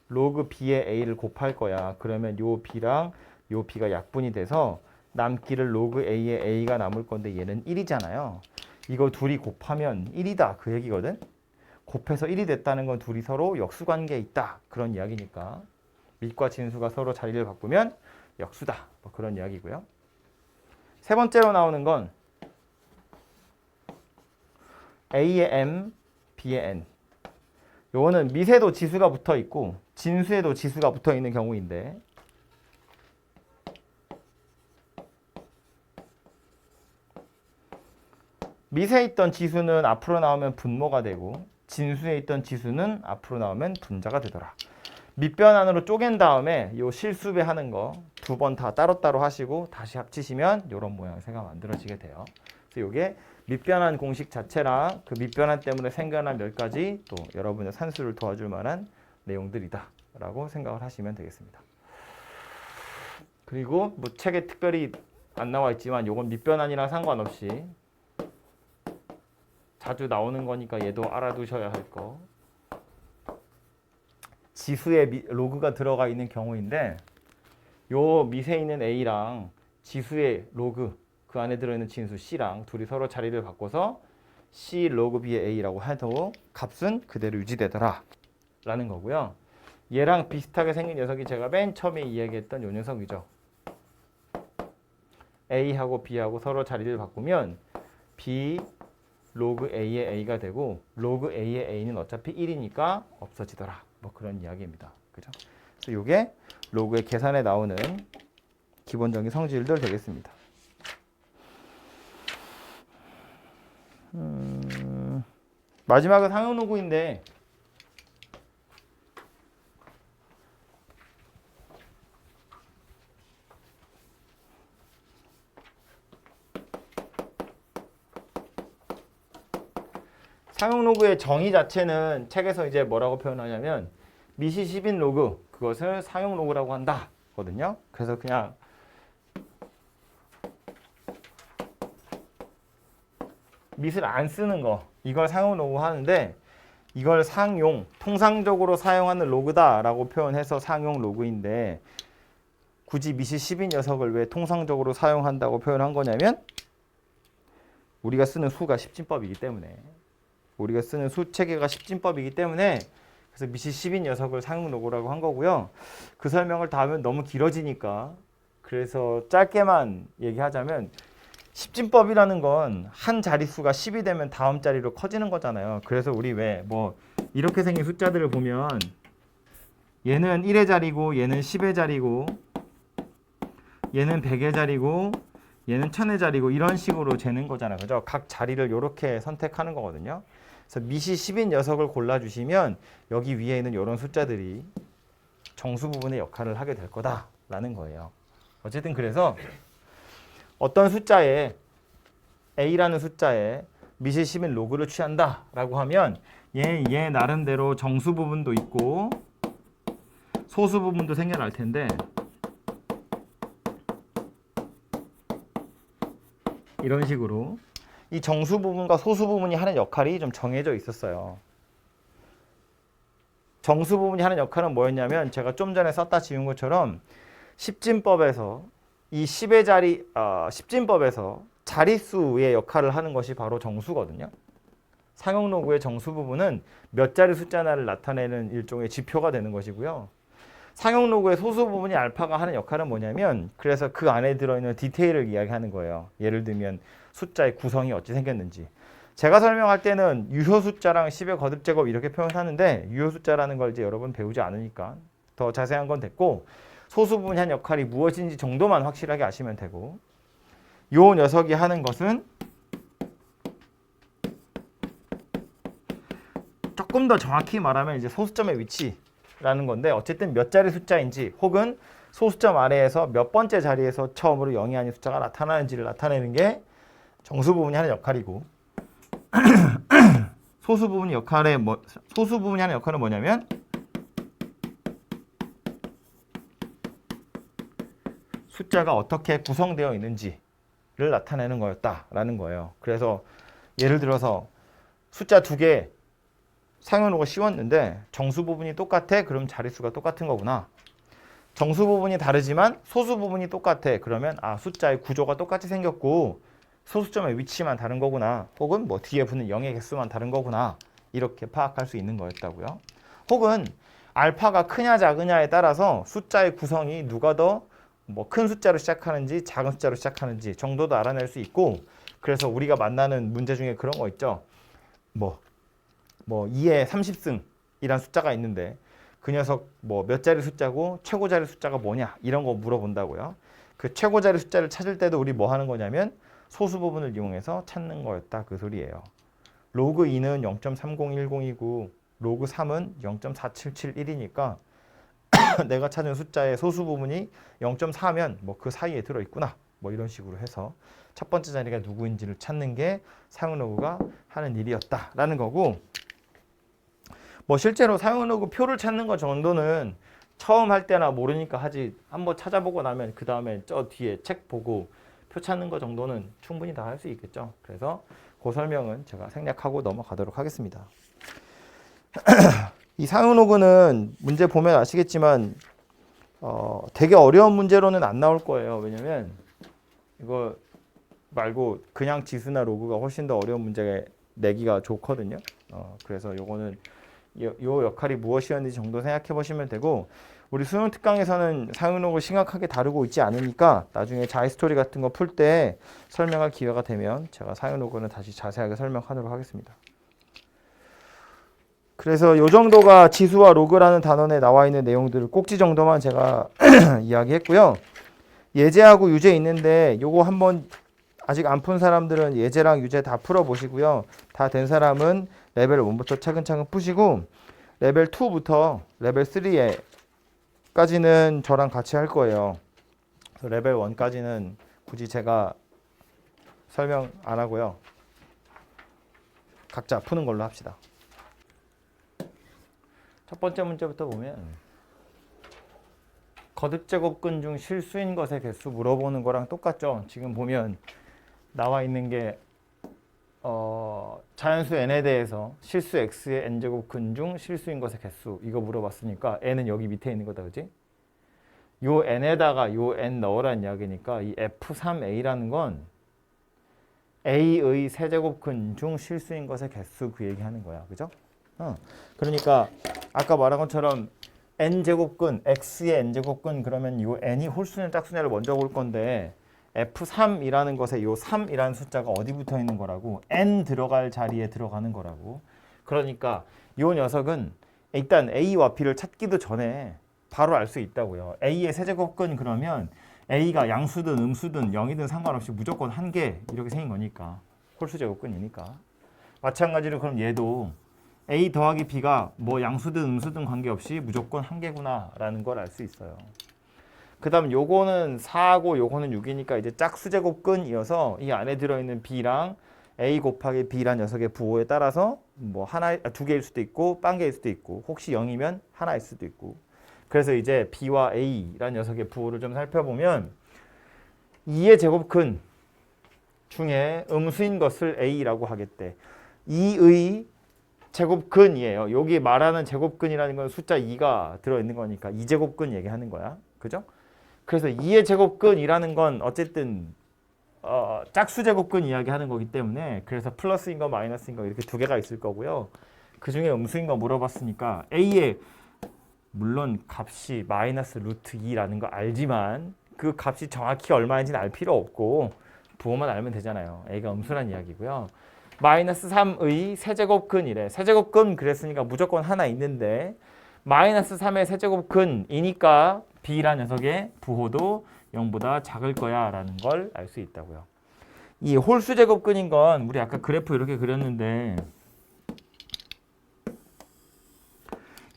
로그 B의 A를 곱할 거야. 그러면 요 B랑 요 B가 약분이 돼서 남기를 로그 A의 A가 남을 건데 얘는 1이잖아요. 이거 둘이 곱하면 1이다 그 얘기거든. 곱해서 1이 됐다는 건 둘이 서로 역수관계에 있다 그런 이야기니까 밑과 진수가 서로 자리를 바꾸면 역수다 뭐 그런 이야기고요. 세 번째로 나오는 건 A의 M, B의 N. 요거는 밑에도 지수가 붙어 있고 진수에도 지수가 붙어 있는 경우인데 밑에 있던 지수는 앞으로 나오면 분모가 되고 진수에 있던 지수는 앞으로 나오면 분자가 되더라. 밑변환으로 쪼갠 다음에 요 실수배 하는 거 2번 다 따로따로 하시고 다시 합치시면 이런 모양새가 만들어지게 돼요. 그래서 이게 밑변환 공식 자체랑 그 밑변환 때문에 생겨난 몇 가지 또 여러분의 산수를 도와줄 만한 내용들이다 라고 생각을 하시면 되겠습니다. 그리고 뭐 책에 특별히 안 나와 있지만 요건 밑변환이랑 상관없이 자주 나오는 거니까 얘도 알아두셔야 할 거. 지수에 로그가 들어가 있는 경우인데 요 밑에 있는 A랑 지수의 로그 그 안에 들어있는 진수 C랑 둘이 서로 자리를 바꿔서 C 로그 B의 A라고 해도 값은 그대로 유지되더라 라는 거고요. 얘랑 비슷하게 생긴 녀석이 제가 맨 처음에 이야기했던 요 녀석이죠. A하고 B하고 서로 자리를 바꾸면 B 로그 A의 A가 되고 로그 A의 A는 어차피 1이니까 없어지더라. 뭐 그런 이야기입니다. 그죠? 그래서 이게 로그의 계산에 나오는 기본적인 성질들 되겠습니다. 마지막은 상용 로그인데 상용 로그의 정의 자체는 책에서 이제 뭐라고 표현하냐면 미시 10인 로그 그것을 상용 로그라고 한다 거든요. 그래서 그냥 밑을 안 쓰는 거 이걸 상용 로그 하는데 이걸 상용 통상적으로 사용하는 로그다 라고 표현해서 상용 로그인데 굳이 미시 10인 녀석을 왜 통상적으로 사용한다고 표현한 거냐면 우리가 쓰는 수가 십진법이기 때문에 우리가 쓰는 수 체계가 십진법이기 때문에 그래서 미시 10인 녀석을 상용 로그라고 한 거고요. 그 설명을 다 하면 너무 길어지니까 그래서 짧게만 얘기하자면 십진법이라는 건 한 자릿수가 10이 되면 다음 자리로 커지는 거잖아요. 그래서 우리 왜 뭐 이렇게 생긴 숫자들을 보면 얘는 1의 자리고 얘는 10의 자리고 얘는 100의 자리고 얘는 1000의 자리고 이런 식으로 재는 거잖아요. 그죠? 각 자리를 이렇게 선택하는 거거든요. 그래서 미시 10인 녀석을 골라주시면 여기 위에 있는 이런 숫자들이 정수 부분의 역할을 하게 될 거다라는 거예요. 어쨌든 그래서 어떤 숫자에 A라는 숫자에 미시 10인 로그를 취한다라고 하면 얘 나름대로 정수 부분도 있고 소수 부분도 생겨날 텐데 이런 식으로 이 정수 부분과 소수 부분이 하는 역할이 좀 정해져 있었어요. 정수 부분이 하는 역할은 뭐였냐면 제가 좀 전에 썼다 지운 것처럼 십진법에서 이 10의 자리, 십진법에서 자릿수의 역할을 하는 것이 바로 정수거든요. 상용 로그의 정수 부분은 몇 자리 숫자나를 나타내는 일종의 지표가 되는 것이고요. 상용 로그의 소수 부분이 알파가 하는 역할은 뭐냐면 그래서 그 안에 들어있는 디테일을 이야기하는 거예요. 예를 들면 숫자의 구성이 어찌 생겼는지. 제가 설명할 때는 유효 숫자랑 10의 거듭 제곱 이렇게 표현하는데 유효 숫자라는 걸 이제 여러분 배우지 않으니까 더 자세한 건 됐고 소수 부분이 한 역할이 무엇인지 정도만 확실하게 아시면 되고 요 녀석이 하는 것은 조금 더 정확히 말하면 이제 소수점의 위치라는 건데 어쨌든 몇 자리 숫자인지 혹은 소수점 아래에서 몇 번째 자리에서 처음으로 0이 아닌 숫자가 나타나는지를 나타내는 게 정수 부분이 하는 역할이고 소수 부분이 하는 역할은 뭐냐면 숫자가 어떻게 구성되어 있는지를 나타내는 거였다라는 거예요. 그래서 예를 들어서 숫자 2개 상용 로그가 씌웠는데 정수 부분이 똑같아? 그럼 자릿수가 똑같은 거구나. 정수 부분이 다르지만 소수 부분이 똑같아. 그러면 숫자의 구조가 똑같이 생겼고 소수점의 위치만 다른 거구나. 혹은 뭐 뒤에 붙는 0의 개수만 다른 거구나. 이렇게 파악할 수 있는 거였다고요. 혹은 알파가 크냐 작으냐에 따라서 숫자의 구성이 누가 더 뭐 큰 숫자로 시작하는지 작은 숫자로 시작하는지 정도도 알아낼 수 있고 그래서 우리가 만나는 문제 중에 그런 거 있죠. 뭐 2의 30승이란 숫자가 있는데 그 녀석 뭐 몇 자리 숫자고 최고 자리 숫자가 뭐냐 이런 거 물어본다고요. 그 최고 자리 숫자를 찾을 때도 우리 뭐 하는 거냐면 소수 부분을 이용해서 찾는 거였다 그 소리예요. 로그 2는 0.3010이고 로그 3은 0.4771이니까 내가 찾은 숫자의 소수 부분이 0.4면 뭐 그 사이에 들어있구나. 뭐 이런 식으로 해서 첫 번째 자리가 누구인지를 찾는 게 사용로그가 하는 일이었다라는 거고, 뭐 실제로 사용로그 표를 찾는 것 정도는 처음 할 때나 모르니까 하지, 한번 찾아보고 나면 그 다음에 저 뒤에 책 보고 표 찾는 것 정도는 충분히 다 할 수 있겠죠. 그래서 그 설명은 제가 생략하고 넘어가도록 하겠습니다. 이 사용로그는 문제 보면 아시겠지만 되게 어려운 문제로는 안 나올 거예요. 왜냐면 이거 말고 그냥 지수나 로그가 훨씬 더 어려운 문제 내기가 좋거든요. 그래서 요거는 요 역할이 무엇이었는지 정도 생각해 보시면 되고, 우리 수능 특강에서는 사용로그 심각하게 다루고 있지 않으니까 나중에 자이스토리 같은 거 풀 때 설명할 기회가 되면 제가 사용로그는 다시 자세하게 설명하도록 하겠습니다. 그래서 요 정도가 지수와 로그라는 단원에 나와 있는 내용들 꼭지 정도만 제가 이야기했고요. 예제하고 유제 있는데 요거 한번 아직 안 푼 사람들은 예제랑 유제 다 풀어보시고요. 다 된 사람은 레벨 1부터 차근차근 푸시고, 레벨 2부터 레벨 3까지는 저랑 같이 할 거예요. 그래서 레벨 1까지는 굳이 제가 설명 안 하고요. 각자 푸는 걸로 합시다. 첫 번째 문제부터 보면 거듭제곱근 중 실수인 것의 개수 물어보는 거랑 똑같죠. 지금 보면 나와 있는 게 자연수 n에 대해서 실수 x의 n제곱근 중 실수인 것의 개수 이거 물어봤으니까 n은 여기 밑에 있는 거다, 그지? 요 n에다가 요 n 넣으라는 이야기니까 이 f3a라는 건 a의 세제곱근 중 실수인 것의 개수 그 얘기하는 거야, 그죠? 그러니까 아까 말한 것처럼 n제곱근, x의 n제곱근 그러면 요 n이 홀수냐 짝수냐를 먼저 볼 건데, F3이라는 것에 요 3이라는 숫자가 어디 붙어 있는 거라고? n 들어갈 자리에 들어가는 거라고. 그러니까 요 녀석은 일단 a와 b를 찾기도 전에 바로 알 수 있다고요. a의 세제곱근 그러면 a가 양수든 음수든 0이든 상관없이 무조건 한 개 이렇게 생긴 거니까. 홀수 제곱근이니까. 마찬가지로 그럼 얘도 a 더하기 b가 뭐 양수든 음수든 관계없이 무조건 한 개구나라는 걸 알 수 있어요. 그 다음 요거는 4고 요거는 6이니까 이제 짝수제곱근이어서 이 안에 들어있는 b랑 a 곱하기 b란 녀석의 부호에 따라서 뭐 두 개일 수도 있고 빵개일 수도 있고, 혹시 0이면 하나일 수도 있고. 그래서 이제 b와 a란 녀석의 부호를 좀 살펴보면 2의 제곱근 중에 음수인 것을 a라고 하겠대. 2의 제곱근이에요. 여기 말하는 제곱근이라는 건 숫자 2가 들어있는 거니까 2제곱근 얘기하는 거야. 그죠? 그래서 2의 제곱근이라는 건 어쨌든 짝수 제곱근 이야기하는 거기 때문에, 그래서 플러스인 거 마이너스인 거 이렇게 두 개가 있을 거고요. 그 중에 음수인 거 물어봤으니까 a의 물론 값이 마이너스 루트 2라는 거 알지만 그 값이 정확히 얼마인지는 알 필요 없고 부호만 알면 되잖아요. a가 음수란 이야기고요. 마이너스 3의 세제곱근이래. 세제곱근 그랬으니까 무조건 하나 있는데 마이너스 3의 세제곱근이니까 b란 녀석의 부호도 0보다 작을 거야 라는 걸 알 수 있다고요. 이 홀수 제곱근인 건 우리 아까 그래프 이렇게 그렸는데,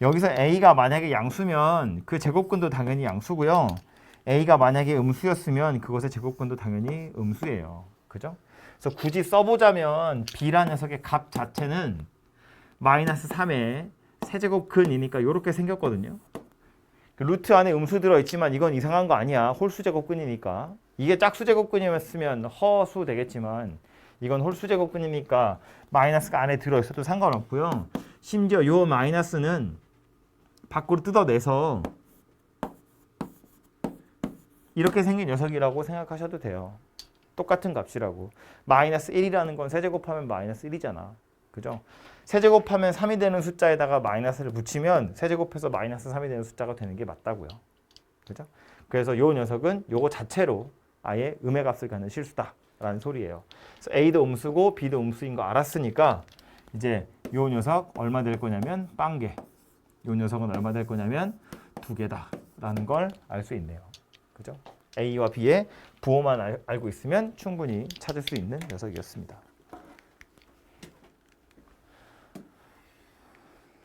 여기서 a가 만약에 양수면 그 제곱근도 당연히 양수고요. a가 만약에 음수였으면 그것의 제곱근도 당연히 음수예요. 그죠? 그래서 굳이 써보자면 b란 녀석의 값 자체는 마이너스 3의 세제곱근이니까 이렇게 생겼거든요. 루트 안에 음수 들어있지만 이건 이상한 거 아니야. 홀수 제곱근이니까. 이게 짝수 제곱근이었으면 허수 되겠지만 이건 홀수 제곱근이니까 마이너스가 안에 들어있어도 상관없고요. 심지어 요 마이너스는 밖으로 뜯어내서 이렇게 생긴 녀석이라고 생각하셔도 돼요. 똑같은 값이라고. 마이너스 1이라는 건 세제곱하면 마이너스 1이잖아. 그죠? 세제곱하면 3이 되는 숫자에다가 마이너스를 붙이면 세제곱해서 마이너스 3이 되는 숫자가 되는 게 맞다고요. 그죠? 그래서 요 녀석은 요거 자체로 아예 음의 값을 갖는 실수다라는 소리예요. 그래서 A도 음수고 B도 음수인 거 알았으니까 이제 요 녀석 얼마 될 거냐면 빵개. 요 녀석은 얼마 될 거냐면 2개다라는 걸 알 수 있네요. 그죠? A와 B의 부호만 알고 있으면 충분히 찾을 수 있는 녀석이었습니다.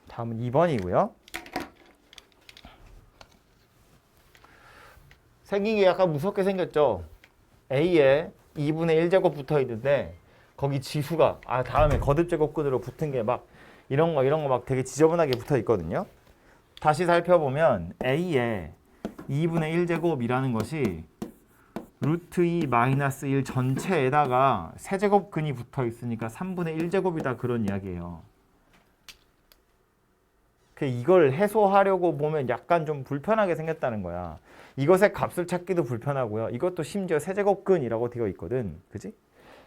다음은 2번이고요. 생긴 게 약간 무섭게 생겼죠. A에 2분의 1제곱 붙어 있는데 거기 지수가 다음에 거듭제곱근으로 붙은 게 막 이런 거 막 되게 지저분하게 붙어 있거든요. 다시 살펴보면 A에 2분의 1제곱이라는 것이 루트 2 마이너스 1 전체에다가 세제곱근이 붙어 있으니까 3분의 1제곱이다 그런 이야기예요. 이걸 해소하려고 보면 약간 좀 불편하게 생겼다는 거야. 이것의 값을 찾기도 불편하고요. 이것도 심지어 세제곱근이라고 되어 있거든. 그지?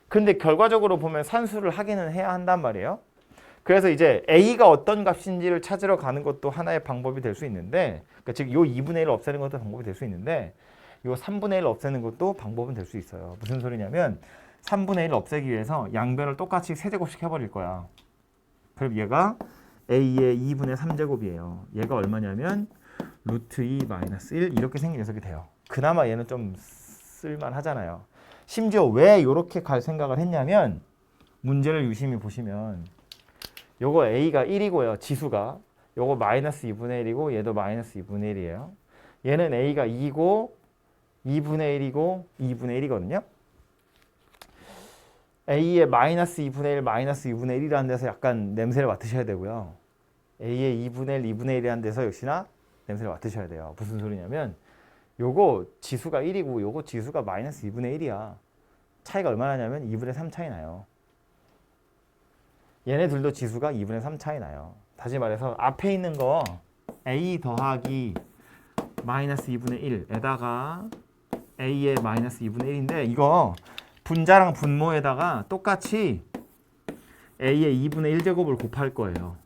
근데 결과적으로 보면 산수를 하기는 해야 한단 말이에요. 그래서 이제 A가 어떤 값인지를 찾으러 가는 것도 하나의 방법이 될 수 있는데, 그러니까 즉 요 2분의 1을 없애는 것도 방법이 될 수 있는데, 요 3분의 1을 없애는 것도 방법은 될 수 있어요. 무슨 소리냐면 3분의 1을 없애기 위해서 양변을 똑같이 세제곱씩 해버릴 거야. 그럼 얘가 A의 2분의 3제곱이에요. 얘가 얼마냐면 루트 2 마이너스 1 이렇게 생긴 녀석이 돼요. 그나마 얘는 좀 쓸만하잖아요. 심지어 왜 이렇게 갈 생각을 했냐면 문제를 유심히 보시면 요거 A가 1이고요. 지수가. 요거 마이너스 2분의 1이고 얘도 마이너스 2분의 1이에요. 얘는 A가 2고 2분의 1이고 2분의 1이거든요. A의 마이너스 2분의 1, 마이너스 2분의 1이라는 데서 약간 냄새를 맡으셔야 되고요. A의 2분의 1, 2분의 1이라는 데서 역시나 냄새를 맡으셔야 돼요. 무슨 소리냐면 요거 지수가 1이고 요거 지수가 마이너스 2분의 1이야. 차이가 얼마나 나냐면 2분의 3 차이 나요. 얘네들도 지수가 2분의 3 차이 나요. 다시 말해서 앞에 있는 거 A 더하기 마이너스 2분의 1에다가 A의 마이너스 2분의 1인데 이거 분자랑 분모에다가 똑같이 A의 2분의 1제곱을 곱할 거예요.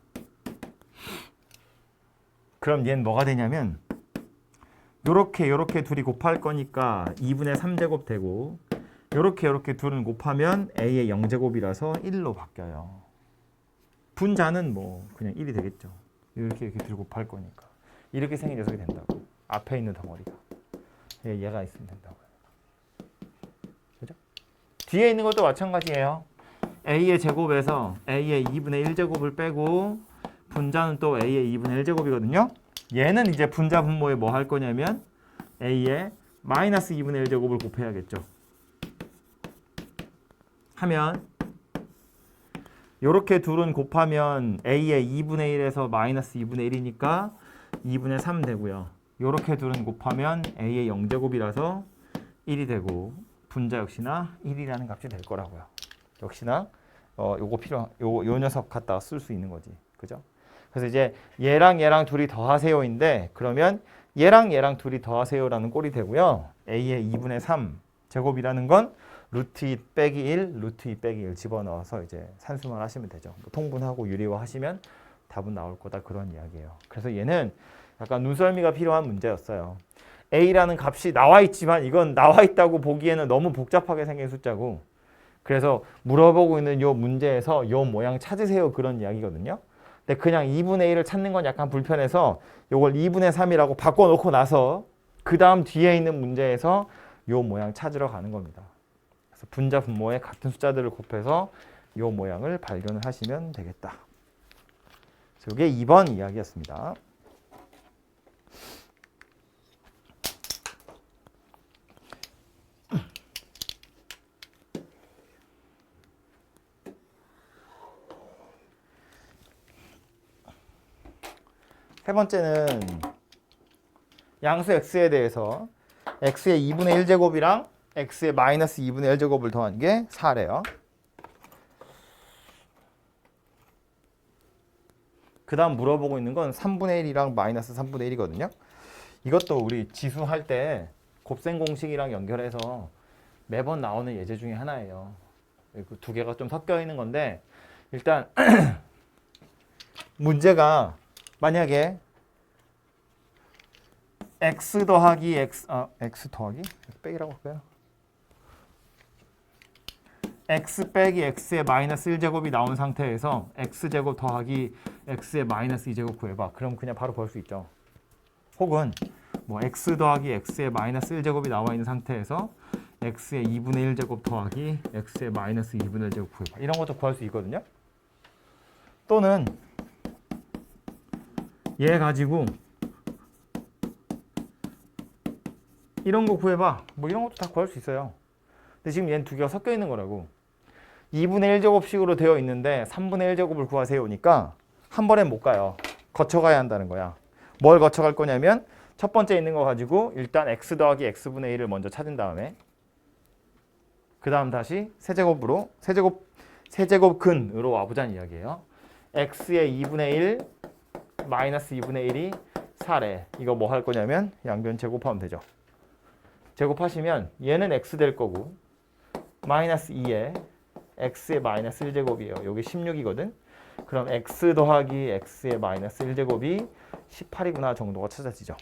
그럼 얘는 뭐가 되냐면 요렇게 둘이 곱할 거니까 2분의 3제곱 되고 요렇게 둘은 곱하면 A의 0제곱이라서 1로 바뀌어요. 분자는 뭐 그냥 1이 되겠죠. 이렇게 둘이 곱할 거니까. 이렇게 생긴 녀석이 된다고. 앞에 있는 덩어리가. 얘가 있으면 된다고요. 그죠? 뒤에 있는 것도 마찬가지예요. A의 제곱에서 A의 2분의 1제곱을 빼고 분자는 또 A의 2분의 1제곱이거든요. 얘는 이제 분자 분모에 뭐 할 거냐면 A의 마이너스 2분의 1제곱을 곱해야겠죠. 하면 요렇게 둘은 곱하면 A의 2분의 1에서 마이너스 2분의 1이니까 2분의 3 되고요. 요렇게 둘은 곱하면 A의 0제곱이라서 1이 되고 분자 역시나 1이라는 값이 될 거라고요. 역시나 요 녀석 갖다가 쓸 수 있는 거지. 그죠? 그래서 이제 얘랑 둘이 더하세요인데 그러면 얘랑 둘이 더하세요라는 꼴이 되고요. A의 2분의 3 제곱이라는 건 루트 2 빼기 1, 루트 2 빼기 1 집어넣어서 이제 산수만 하시면 되죠. 뭐 통분하고 유리화 하시면 답은 나올 거다 그런 이야기예요. 그래서 얘는 약간 눈썰미가 필요한 문제였어요. A라는 값이 나와 있지만 이건 나와 있다고 보기에는 너무 복잡하게 생긴 숫자고 그래서 물어보고 있는 요 문제에서 요 모양 찾으세요 그런 이야기거든요. 근데 그냥 2분의 1을 찾는 건 약간 불편해서 요걸 2분의 3이라고 바꿔놓고 나서 그 다음 뒤에 있는 문제에서 요 모양 찾으러 가는 겁니다. 그래서 분자 분모에 같은 숫자들을 곱해서 요 모양을 발견을 하시면 되겠다. 이게 2번 이야기였습니다. 세 번째는 양수 x에 대해서 x의 2분의 1제곱이랑 x의 마이너스 2분의 1제곱을 더한 게 4래요. 그 다음 물어보고 있는 건 3분의 1이랑 마이너스 3분의 1이거든요. 이것도 우리 지수할 때 곱셈 공식이랑 연결해서 매번 나오는 예제 중에 하나예요. 그 두 개가 좀 섞여 있는 건데 일단 문제가 만약에 x 더하기 x 더하기 빼기라고 할까요? x 빼기 x의 마이너스 1제곱이 나온 상태에서 x제곱 더하기 x의 마이너스 2제곱 구해봐. 그럼 그냥 바로 볼 수 있죠. 혹은 뭐 x 더하기 x의 마이너스 1제곱이 나와 있는 상태에서 x의 2분의 1제곱 더하기 x의 마이너스 2분의 1제곱 구해봐. 이런 것도 구할 수 있거든요. 또는 얘 가지고 이런 거 구해봐. 뭐 이런 것도 다 구할 수 있어요. 근데 지금 얘는 두 개가 섞여 있는 거라고. 2분의 1제곱식으로 되어 있는데 3분의 1제곱을 구하세요니까 한 번에 못 가요. 거쳐가야 한다는 거야. 뭘 거쳐갈 거냐면 첫 번째 있는 거 가지고 일단 x 더하기 x분의 1을 먼저 찾은 다음에 그 다음 다시 세제곱으로 세제곱근으로 와보자는 이야기예요. x의 2분의 1 마이너스 2분의 1이 4래. 이거 뭐 할 거냐면 양변 제곱하면 되죠. 제곱하시면 얘는 x 될 거고 마이너스 2에 x의 마이너스 1제곱이에요. 여기 16이거든. 그럼 x 더하기 x의 마이너스 1제곱이 18이구나 정도가 찾아지죠.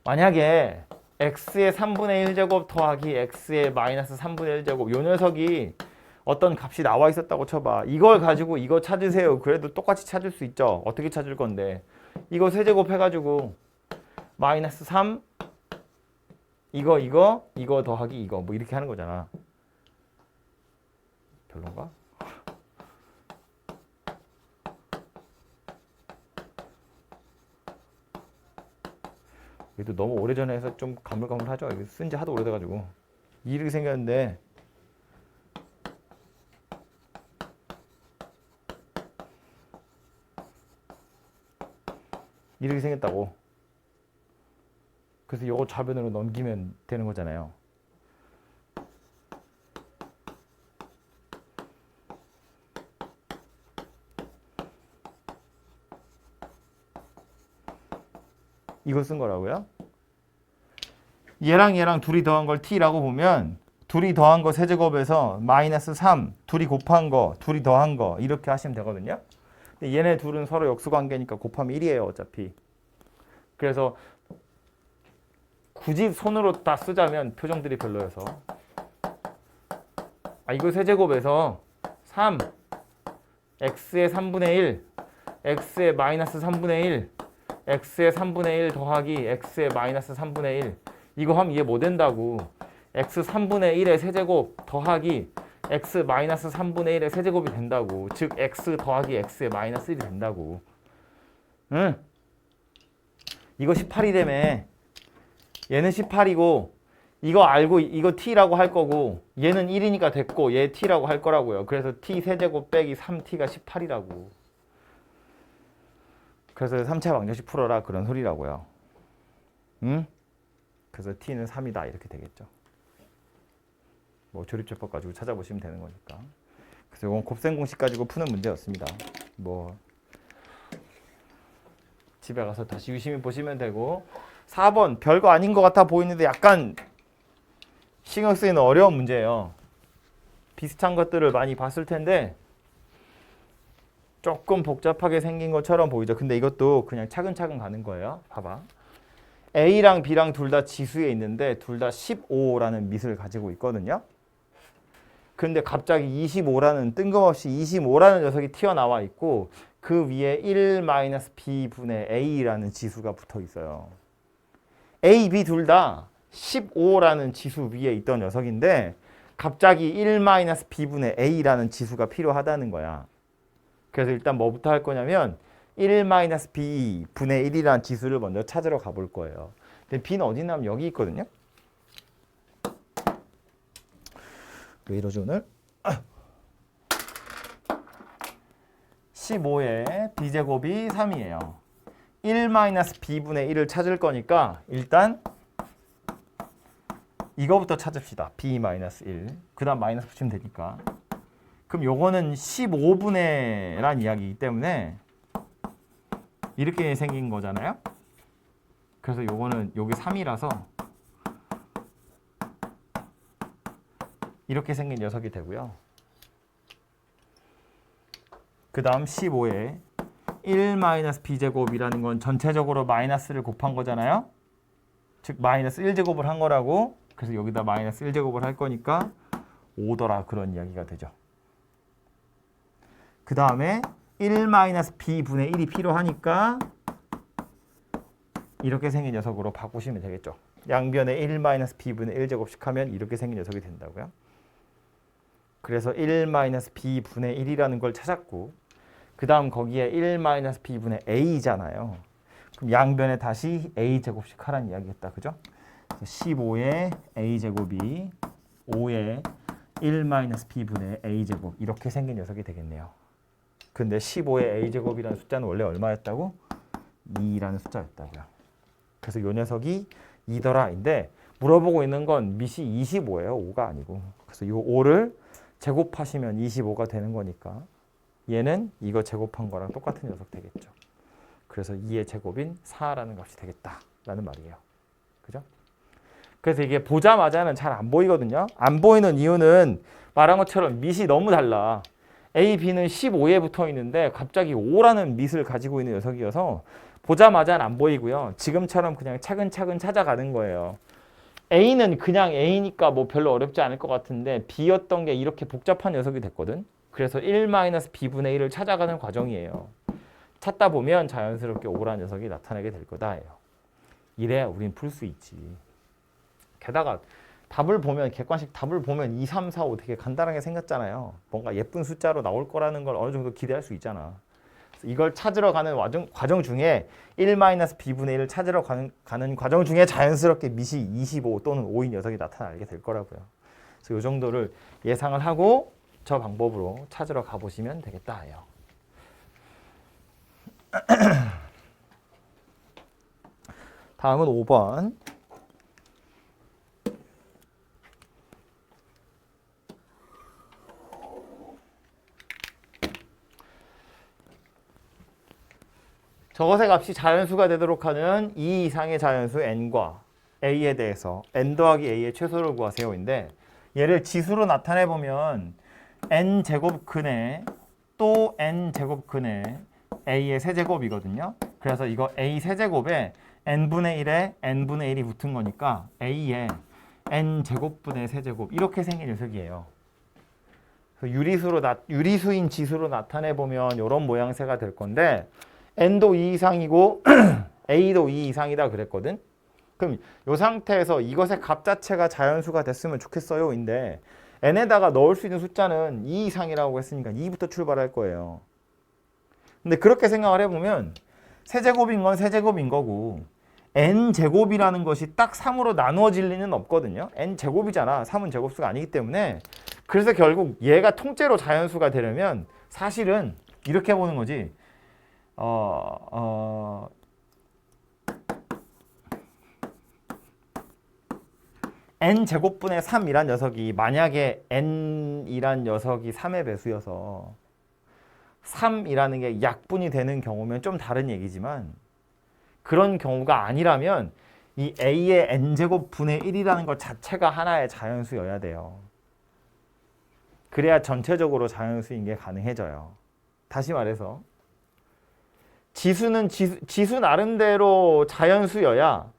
만약에 x의 3분의 1제곱 더하기 x의 마이너스 3분의 1제곱 요 녀석이 어떤 값이 나와 있었다고 쳐봐. 이걸 가지고 이거 찾으세요. 그래도 똑같이 찾을 수 있죠. 어떻게 찾을 건데. 이거 세제곱 해가지고 마이너스 3 이거 더하기 이거 뭐 이렇게 하는 거잖아. 별론가? 이것도 너무 오래전에 해서 좀 가물가물하죠. 쓴 지 하도 오래돼가지고. 이렇게 생겼는데 이렇게 생겼다고. 그래서 이거 좌변으로 넘기면 되는 거잖아요. 이거 쓴 거라고요? 얘랑 둘이 더한 걸 t라고 보면 둘이 더한 거 세제곱에서 마이너스 3 둘이 곱한 거 둘이 더한 거 이렇게 하시면 되거든요. 근데 얘네 둘은 서로 역수관계니까 곱하면 1이에요 어차피. 그래서 굳이 손으로 다 쓰자면 표정들이 별로여서 이거 세제곱에서 3 x의 3분의 1 x의 마이너스 3분의 1 x의 3분의 1 더하기 x의 마이너스 3분의 1 이거 하면 이해 못 된다고. x 3분의 1의 세제곱 더하기 x 마이너스 3분의 1의 세제곱이 된다고. 즉 x 더하기 x의 마이너스 1이 된다고. 응? 이거 18이라며. 얘는 18이고 이거 알고 이거 t라고 할 거고 얘는 1이니까 됐고 얘 t라고 할 거라고요. 그래서 t 세제곱 빼기 3t가 18이라고. 그래서 3차 방정식 풀어라 그런 소리라고요. 응? 그래서 t는 3이다 이렇게 되겠죠. 뭐 조립제법 가지고 찾아보시면 되는 거니까. 그래서 이건 곱셈 공식 가지고 푸는 문제였습니다. 뭐 집에 가서 다시 유심히 보시면 되고. 4번 별거 아닌 것 같아 보이는데 약간 신경 쓰이는 어려운 문제예요. 비슷한 것들을 많이 봤을 텐데 조금 복잡하게 생긴 것처럼 보이죠. 근데 이것도 그냥 차근차근 가는 거예요. 봐봐. A랑 B랑 둘 다 지수에 있는데 둘 다 15라는 밑을 가지고 있거든요. 근데 갑자기 25라는 뜬금없이 25라는 녀석이 튀어나와 있고 그 위에 1-B분의 A라는 지수가 붙어 있어요. A, B 둘 다 15라는 지수 위에 있던 녀석인데 갑자기 1-B분의 A라는 지수가 필요하다는 거야. 그래서 일단 뭐부터 할 거냐면 1-B분의 1이라는 지수를 먼저 찾으러 가볼 거예요. 근데 B는 어디 있냐면 여기 있거든요. 왜 이러지 오늘? 15에 B제곱이 3이에요. 1-B분의 1을 찾을 거니까 일단 이거부터 찾읍시다. B-1. 그 다음 마이너스 붙이면 되니까. 그럼 요거는 15분의 란 이야기이기 때문에 이렇게 생긴 거잖아요. 그래서 요거는 여기 3이라서 이렇게 생긴 녀석이 되고요. 그 다음 15에 1-B제곱이라는 건 전체적으로 마이너스를 곱한 거잖아요. 즉 마이너스 1제곱을 한 거라고. 그래서 여기다 마이너스 1제곱을 할 거니까 5더라 그런 이야기가 되죠. 그 다음에 1-B분의 1이 필요하니까 이렇게 생긴 녀석으로 바꾸시면 되겠죠. 양변에 1-B분의 1제곱씩 하면 이렇게 생긴 녀석이 된다고요. 그래서 1-B분의 1이라는 걸 찾았고 그 다음 거기에 1-B분의 A잖아요. 그럼 양변에 다시 A제곱씩 하라는 이야기겠다. 그죠? 15의 a제곱이 5의 1-b분의 a제곱 이렇게 생긴 녀석이 되겠네요. 근데 15의 a제곱이라는 숫자는 원래 얼마였다고? 2라는 숫자였다고요. 그래서 이 녀석이 2더라인데 물어보고 있는 건 밑이 25예요. 5가 아니고. 그래서 이 5를 제곱하시면 25가 되는 거니까 얘는 이거 제곱한 거랑 똑같은 녀석 되겠죠. 그래서 2의 제곱인 4라는 값이 되겠다라는 말이에요. 그죠? 그래서 이게 보자마자는 잘 안 보이거든요. 안 보이는 이유는 말한 것처럼 밑이 너무 달라. A, B는 15에 붙어 있는데 갑자기 5라는 밑을 가지고 있는 녀석이어서 보자마자는 안 보이고요. 지금처럼 그냥 차근차근 찾아가는 거예요. A는 그냥 A니까 뭐 별로 어렵지 않을 것 같은데 B였던 게 이렇게 복잡한 녀석이 됐거든. 그래서 1-b분의 1을 찾아가는 과정이에요. 찾다 보면 자연스럽게 5라는 녀석이 나타나게 될 거다예요. 이래야 우린 풀 수 있지. 게다가 답을 보면 객관식 답을 보면 2, 3, 4, 5 되게 간단하게 생겼잖아요. 뭔가 예쁜 숫자로 나올 거라는 걸 어느 정도 기대할 수 있잖아. 이걸 찾으러 가는 과정 중에 1-b분의 1을 찾으러 가는 과정 중에 자연스럽게 밑이 25 또는 5인 녀석이 나타나게 될 거라고요. 그래서 이 정도를 예상을 하고 저 방법으로 찾으러 가보시면 되겠다 해요. 다음은 5번. 저것의 값이 자연수가 되도록 하는 2 이상의 자연수 n과 a에 대해서 n 더하기 a의 최소를 구하세요인데 얘를 지수로 나타내보면 n제곱 근의 또 n제곱 근의 a의 세제곱이거든요. 그래서 이거 a 세제곱에 n분의 1에 n분의 1이 붙은 거니까 a의 n제곱분의 세제곱 이렇게 생긴 녀석이에요. 유리수인 지수로 나타내보면 이런 모양새가 될 건데 n도 2 이상이고 a도 2 이상이다 그랬거든. 그럼 이 상태에서 이것의 값 자체가 자연수가 됐으면 좋겠어요 인데 n에다가 넣을 수 있는 숫자는 2 이상이라고 했으니까 2부터 출발할 거예요. 근데 그렇게 생각을 해보면 세제곱인 건 세제곱인 거고 n제곱이라는 것이 딱 3으로 나누어질 리는 없거든요. n제곱이잖아. 3은 제곱수가 아니기 때문에. 그래서 결국 얘가 통째로 자연수가 되려면 사실은 이렇게 보는 거지. n제곱분의 3이란 녀석이 만약에 n이란 녀석이 3의 배수여서 3이라는 게 약분이 되는 경우면 좀 다른 얘기지만 그런 경우가 아니라면 이 a의 n제곱분의 1이라는 것 자체가 하나의 자연수여야 돼요. 그래야 전체적으로 자연수인 게 가능해져요. 다시 말해서 지수는 지수 나름대로 자연수여야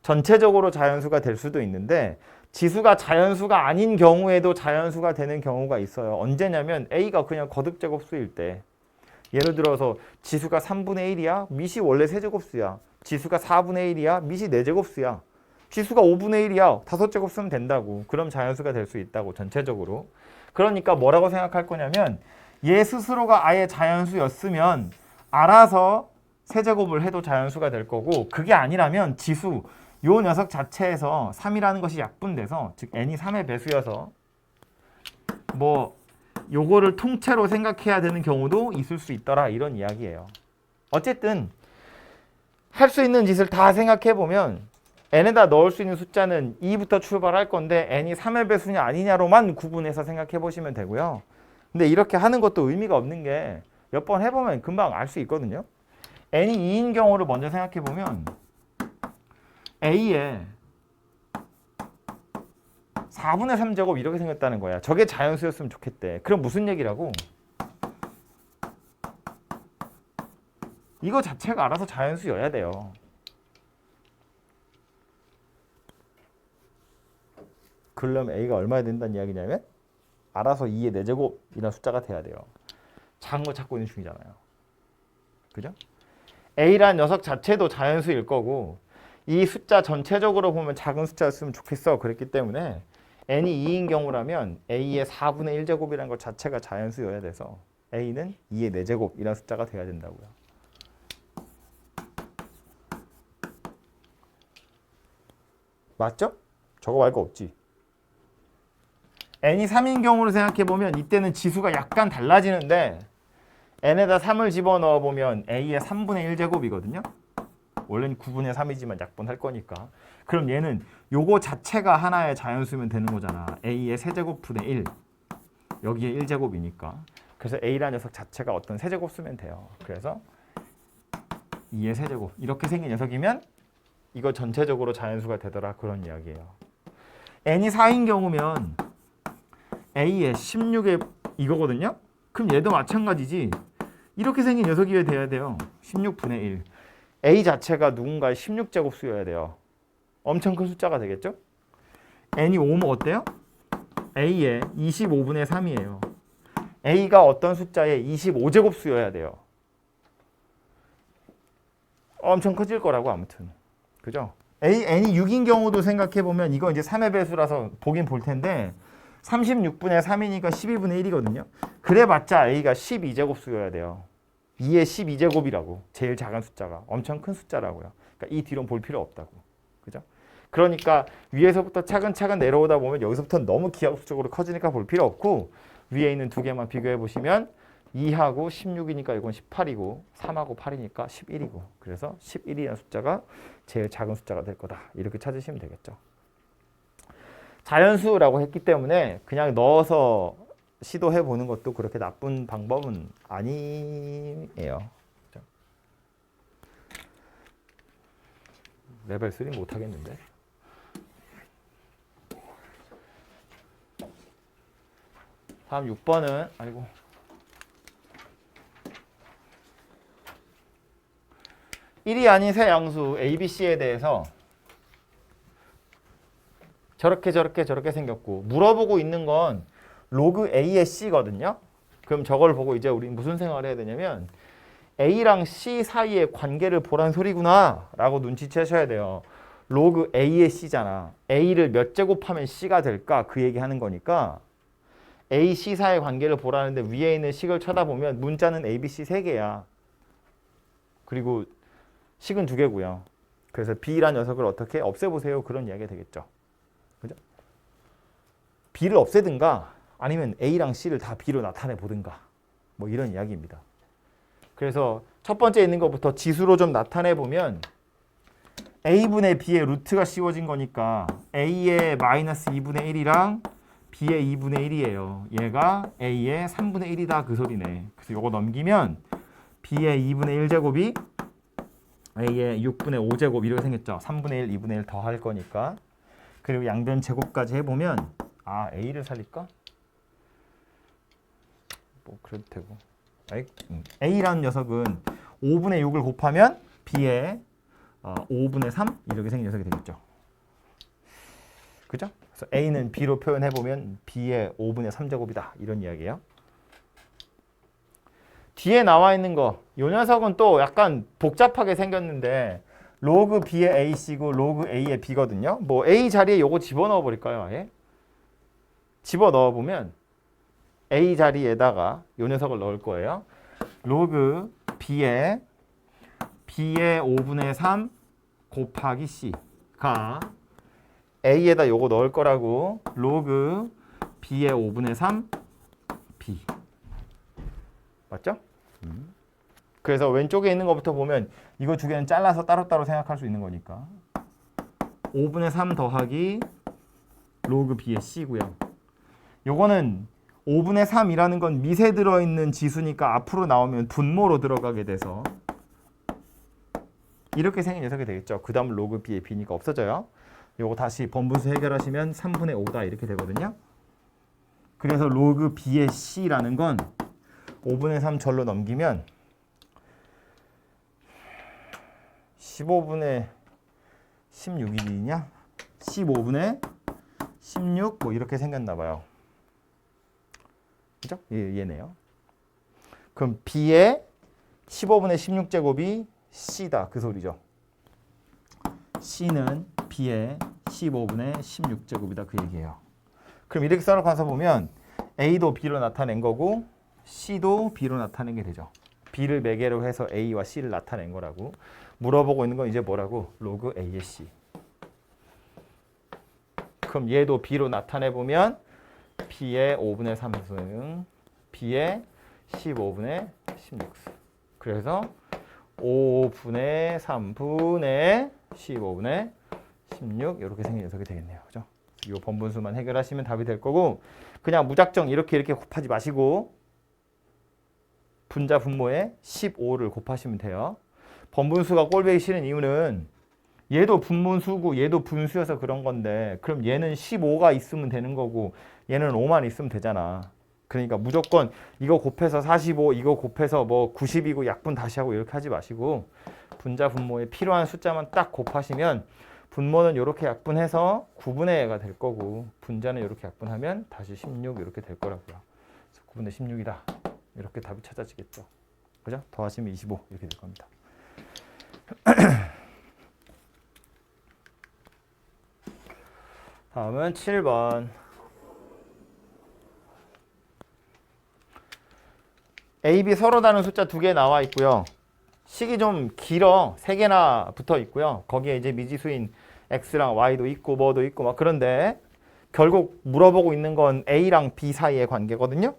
전체적으로 자연수가 될 수도 있는데 지수가 자연수가 아닌 경우에도 자연수가 되는 경우가 있어요. 언제냐면 a가 그냥 거듭제곱수일 때. 예를 들어서 지수가 3분의 1이야. 밑이 원래 세제곱수야. 지수가 4분의 1이야. 밑이 4제곱수야. 지수가 5분의 1이야. 5제곱 쓰면 된다고. 그럼 자연수가 될 수 있다고 전체적으로. 그러니까 뭐라고 생각할 거냐면 얘 스스로가 아예 자연수였으면 알아서 세제곱을 해도 자연수가 될 거고 그게 아니라면 지수 요 녀석 자체에서 3이라는 것이 약분돼서 즉 n이 3의 배수여서 뭐 요거를 통째로 생각해야 되는 경우도 있을 수 있더라 이런 이야기예요. 어쨌든 할 수 있는 짓을 다 생각해 보면 n에다 넣을 수 있는 숫자는 2부터 출발할 건데 n이 3의 배수냐 아니냐로만 구분해서 생각해 보시면 되고요. 근데 이렇게 하는 것도 의미가 없는 게 몇 번 해보면 금방 알 수 있거든요. n이 2인 경우를 먼저 생각해 보면 a에 4분의 3제곱 이렇게 생겼다는 거야. 저게 자연수였으면 좋겠대. 그럼 무슨 얘기라고? 이거 자체가 알아서 자연수여야 돼요. 그러려면 a가 얼마나 된다는 이야기냐면 알아서 2의 4제곱이라는 숫자가 돼야 돼요. 작은 거 찾고 있는 중이잖아요. 그죠? a라는 녀석 자체도 자연수일 거고 이 숫자 전체적으로 보면 작은 숫자였으면 좋겠어. 그랬기 때문에 n이 2인 경우라면 a의 4분의 1제곱이라는 것 자체가 자연수여야 돼서 a는 2의 4제곱이라는 숫자가 돼야 된다고요. 맞죠? 저거 말고 없지. n이 3인 경우로 생각해보면 이때는 지수가 약간 달라지는데 n에다 3을 집어넣어 보면 a의 3분의 1제곱이거든요. 원래는 9분의 3이지만 약분할 거니까. 그럼 얘는 요거 자체가 하나의 자연수면 되는 거잖아. a의 세제곱분의 1. 여기에 1제곱이니까. 그래서 a라는 녀석 자체가 어떤 세제곱 쓰면 돼요. 그래서 2의 세제곱. 이렇게 생긴 녀석이면 이거 전체적으로 자연수가 되더라. 그런 이야기예요. n이 4인 경우면 a의 16의 이거거든요. 그럼 얘도 마찬가지지. 이렇게 생긴 녀석이어야 돼야 돼요. 16분의 1. a 자체가 누군가의 16제곱 수여야 돼요. 엄청 큰 숫자가 되겠죠? n이 5면 어때요? a의 25분의 3이에요. a가 어떤 숫자의 25제곱 수여야 돼요. 엄청 커질 거라고 아무튼. 그죠? n이 6인 경우도 생각해보면 이거 이제 3의 배수라서 보긴 볼 텐데 36분의 3이니까 12분의 1이거든요. 그래봤자 a가 12제곱 수여야 돼요. 2의 12제곱이라고. 제일 작은 숫자가. 엄청 큰 숫자라고요. 그러니까 이 뒤로는 볼 필요 없다고. 그죠? 그러니까 위에서부터 차근차근 내려오다 보면 여기서부터 너무 기하급수적으로 커지니까 볼 필요 없고 위에 있는 두 개만 비교해 보시면 2하고 16이니까 이건 18이고 3하고 8이니까 11이고 그래서 11이라는 숫자가 제일 작은 숫자가 될 거다. 이렇게 찾으시면 되겠죠. 자연수라고 했기 때문에 그냥 넣어서 시도해 보는 것도 그렇게 나쁜 방법은 아니에요. 그렇죠? 레벨 3 못 하겠는데. 다음 6번은 아이고. 일이 아닌 새 양수 A, B, C에 대해서 저렇게 생겼고 물어보고 있는 건 로그 A의 C거든요. 그럼 저걸 보고 이제 우리 무슨 생각을 해야 되냐면 A랑 C 사이의 관계를 보란 소리구나 라고 눈치채셔야 돼요. 로그 A의 C잖아. A를 몇 제곱하면 C가 될까? 그 얘기하는 거니까 A, C 사이의 관계를 보라는데 위에 있는 식을 쳐다보면 문자는 A, B, C 3개야. 그리고 식은 2개고요. 그래서 B라는 녀석을 어떻게 없애보세요. 그런 이야기가 되겠죠. 그죠? B를 없애든가 아니면 A랑 C를 다 B로 나타내 보든가 뭐 이런 이야기입니다. 그래서 첫 번째 있는 것부터 지수로 좀 나타내 보면 A분의 B의 루트가 씌워진 거니까 A의 마이너스 2분의 1이랑 B의 2분의 1이에요. 얘가 A의 3분의 1이다 그 소리네. 그래서 이거 넘기면 B의 2분의 1제곱이 A의 6분의 5제곱 이렇게 생겼죠. 3분의 1, 2분의 1 더 할 거니까. 그리고 양변 제곱까지 해보면 아 A를 살릴까? 뭐 그래도 되고 A라는 녀석은 5분의 6을 곱하면 B의 5분의 3 이렇게 생긴 녀석이 되겠죠. 그죠? 그래서 A는 B로 표현해보면 B의 5분의 3제곱이다 이런 이야기예요. 뒤에 나와 있는 거, 이 녀석은 또 약간 복잡하게 생겼는데 로그 B의 AC고 로그 A의 B거든요. 뭐 A 자리에 요거 집어넣어 버릴까요? 아예? 집어넣어 보면 A 자리에다가 요 녀석을 넣을 거예요. 로그 B의 5분의 3 곱하기 C가 A에다 요거 넣을 거라고 로그 B의 5분의 3 B 맞죠? 그래서 왼쪽에 있는 것부터 보면 이거 두 개는 잘라서 따로따로 생각할 수 있는 거니까 5분의 3 더하기 로그 B의 C고요. 요거는 5분의 3이라는 건 밑에 들어있는 지수니까 앞으로 나오면 분모로 들어가게 돼서 이렇게 생긴 녀석이 되겠죠. 그 다음 로그 B의 B니까 없어져요. 요거 다시 번분수 해결하시면 3분의 5다 이렇게 되거든요. 그래서 로그 B의 C라는 건 5분의 3 절로 넘기면 15분의 16이냐? 15분의 16 뭐 이렇게 생겼나 봐요. 그죠? 얘네요. 그럼 B의 15분의 16제곱이 C다 그 소리죠. C는 B의 15분의 16제곱이다 그 얘기예요. 그럼 이렇게 써놓고 보면 A도 B로 나타낸 거고 C도 B로 나타낸 게 되죠. B를 매개로 해서 A와 C를 나타낸 거라고. 물어보고 있는 건 이제 뭐라고? 로그 A의 C. 그럼 얘도 b로 나타내 보면 b의 5분의 3승, b의 15분의 16승. 그래서 5분의 3분의 15분의 16 이렇게 생긴 녀석이 되겠네요. 그죠? 이 번분수만 해결하시면 답이 될 거고 그냥 무작정 이렇게 곱하지 마시고 분자 분모에 15를 곱하시면 돼요. 번분수가 꼴보기 싫은 이유는 얘도 분문수고 얘도 분수여서 그런 건데 그럼 얘는 15가 있으면 되는 거고 얘는 5만 있으면 되잖아. 그러니까 무조건 이거 곱해서 45 이거 곱해서 뭐 90이고 약분 다시 하고 이렇게 하지 마시고 분자 분모에 필요한 숫자만 딱 곱하시면 분모는 이렇게 약분해서 9분의 얘가 될 거고 분자는 이렇게 약분하면 다시 16 이렇게 될 거라고요. 그래서 9분의 16이다. 이렇게 답이 찾아지겠죠. 그죠? 더하시면 25 이렇게 될 겁니다. 다음은 7번. A, B 서로 다른 숫자 2개 나와 있고요. 식이 좀 길어. 3개나 붙어 있고요. 거기에 이제 미지수인 X랑 Y도 있고 뭐도 있고 막 그런데 결국 물어보고 있는 건 A랑 B 사이의 관계거든요.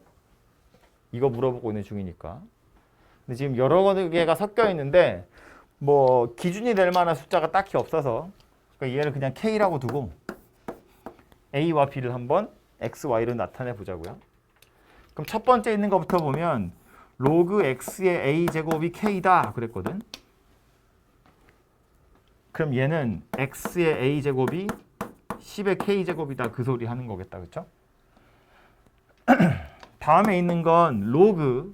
이거 물어보고 있는 중이니까. 근데 지금 여러 개가 섞여 있는데 뭐 기준이 될 만한 숫자가 딱히 없어서 그러니까 얘를 그냥 K라고 두고 A와 B를 한번 X, Y를 나타내 보자고요. 그럼 첫 번째 있는 것부터 보면 로그 X의 A제곱이 K다 그랬거든. 그럼 얘는 X의 A제곱이 10의 K제곱이다 그 소리 하는 거겠다. 그렇죠? 다음에 있는 건 로그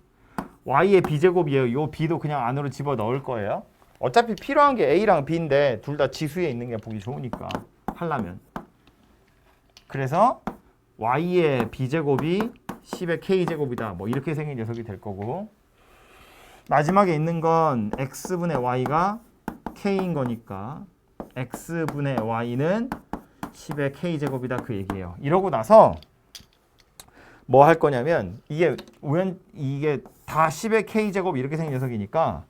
Y의 B제곱이에요. 이 B도 그냥 안으로 집어넣을 거예요. 어차피 필요한 게 A랑 B인데 둘 다 지수에 있는 게 보기 좋으니까 하려면. 그래서 Y의 B제곱이 10의 K제곱이다. 뭐 이렇게 생긴 녀석이 될 거고 마지막에 있는 건 X분의 Y가 K인 거니까 X분의 Y는 10의 K제곱이다 그 얘기예요. 이러고 나서 뭐 할 거냐면 이게 다 10의 K제곱 이렇게 생긴 녀석이니까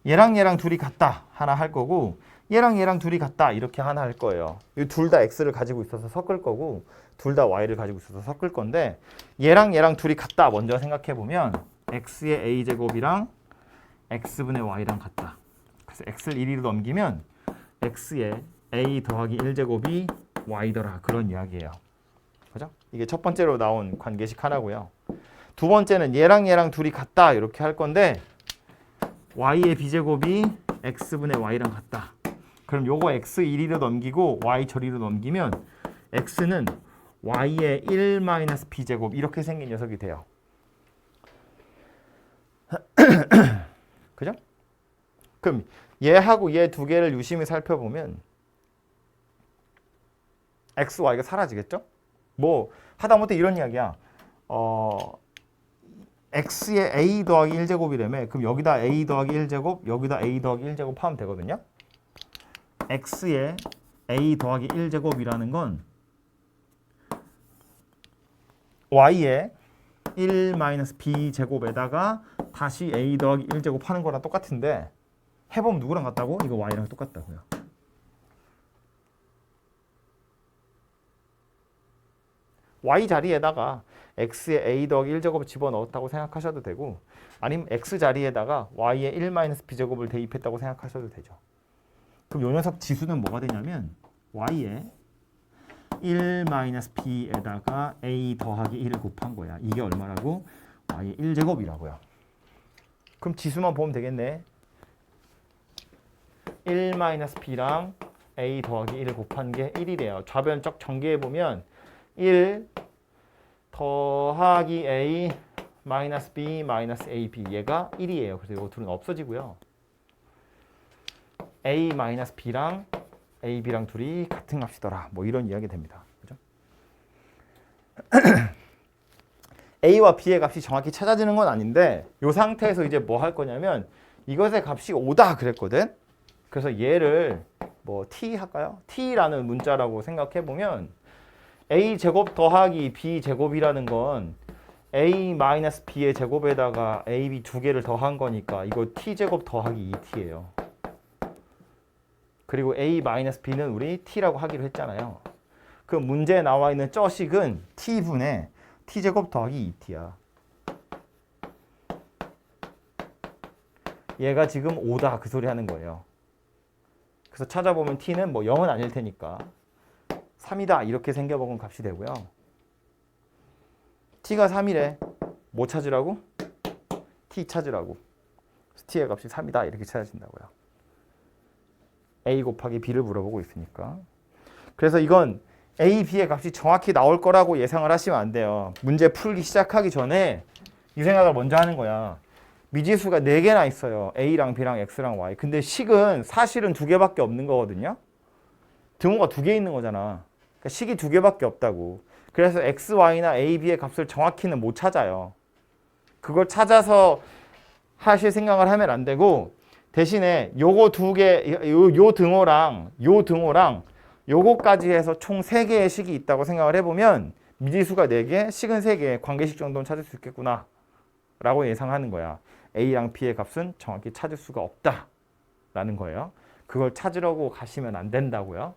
얘랑 둘이 같다 하나 할 거고 얘랑 둘이 같다 이렇게 하나 할 거예요. 둘 다 X를 가지고 있어서 섞을 거고 둘 다 Y를 가지고 있어서 섞을 건데 얘랑 둘이 같다 먼저 생각해 보면 X의 A제곱이랑 X분의 Y랑 같다. 그래서 X를 1위로 넘기면 X의 A 더하기 1제곱이 Y더라 그런 이야기예요. 그죠? 이게 첫 번째로 나온 관계식 하나고요. 두 번째는 얘랑 둘이 같다 이렇게 할 건데 Y의 B제곱이 X분의 Y랑 같다. 그럼 요거 X 1위로 넘기고 Y 저리로 넘기면 X는 Y의 1-B제곱 이렇게 생긴 녀석이 돼요. 그죠? 그럼 얘하고 얘 두 개를 유심히 살펴보면 X, Y가 사라지겠죠? 뭐 하다못해 이런 이야기야. X의 A 더하기 1제곱이라며 그럼 여기다 A 더하기 1제곱 여기다 A 더하기 1제곱 하면 되거든요. X의 A 더하기 1제곱이라는 건 Y의 1-B제곱에다가 다시 A 더하기 1제곱 하는 거랑 똑같은데 해보면 누구랑 같다고? 이거 Y랑 똑같다고요. Y 자리에다가 X의 A 더하기 1제곱을 집어넣었다고 생각하셔도 되고 아니면 X 자리에다가 Y의 1-B제곱을 대입했다고 생각하셔도 되죠. 그럼 요 녀석 지수는 뭐가 되냐면 Y의 1-B에다가 A 더하기 1을 곱한 거야. 이게 얼마라고? Y의 1제곱이라고요. 그럼 지수만 보면 되겠네. 1-B랑 A 더하기 1을 곱한 게 1이래요. 좌변적 전개해보면 1 더하기 A 마이너스 B 마이너스 AB 얘가 1이에요. 그래서 이거 둘은 없어지고요. A 마이너스 B랑 AB랑 둘이 같은 값이더라. 뭐 이런 이야기 됩니다. 그죠? A와 B의 값이 정확히 찾아지는 건 아닌데 이 상태에서 이제 뭐 할 거냐면 이것의 값이 5다 그랬거든. 그래서 얘를 뭐 T 할까요? T라는 문자라고 생각해 보면 A 제곱 더하기 B 제곱이라는 건 A 마이너스 B의 제곱에다가 AB 두 개를 더한 거니까 이거 T 제곱 더하기 2T예요. 그리고 A 마이너스 B는 우리 T라고 하기로 했잖아요. 그 문제에 나와 있는 저식은 t분의 t제곱 더하기 2t야. 얘가 지금 5다 그 소리 하는 거예요. 그래서 찾아보면 t는 뭐 0은 아닐 테니까 3이다 이렇게 생겨먹은 값이 되고요. t가 3이래. 뭐 찾으라고? t 찾으라고. t의 값이 3이다 이렇게 찾아진다고요. a 곱하기 b를 물어보고 있으니까. 그래서 이건 a, b의 값이 정확히 나올 거라고 예상을 하시면 안 돼요. 문제 풀기 시작하기 전에 이 생각을 먼저 하는 거야. 미지수가 4개나 있어요. a랑 b랑 x랑 y. 근데 식은 사실은 2개밖에 없는 거거든요. 등호가 2개 있는 거잖아. 그러니까 식이 2개밖에 없다고. 그래서 x, y나 a, b의 값을 정확히는 못 찾아요. 그걸 찾아서 하실 생각을 하면 안 되고 대신에 요거 2개, 요 등호랑 요거까지 해서 총 3개의 식이 있다고 생각을 해보면 미지수가 4개, 식은 3개, 관계식 정도는 찾을 수 있겠구나 라고 예상하는 거야. A랑 B의 값은 정확히 찾을 수가 없다 라는 거예요. 그걸 찾으려고 가시면 안 된다고요.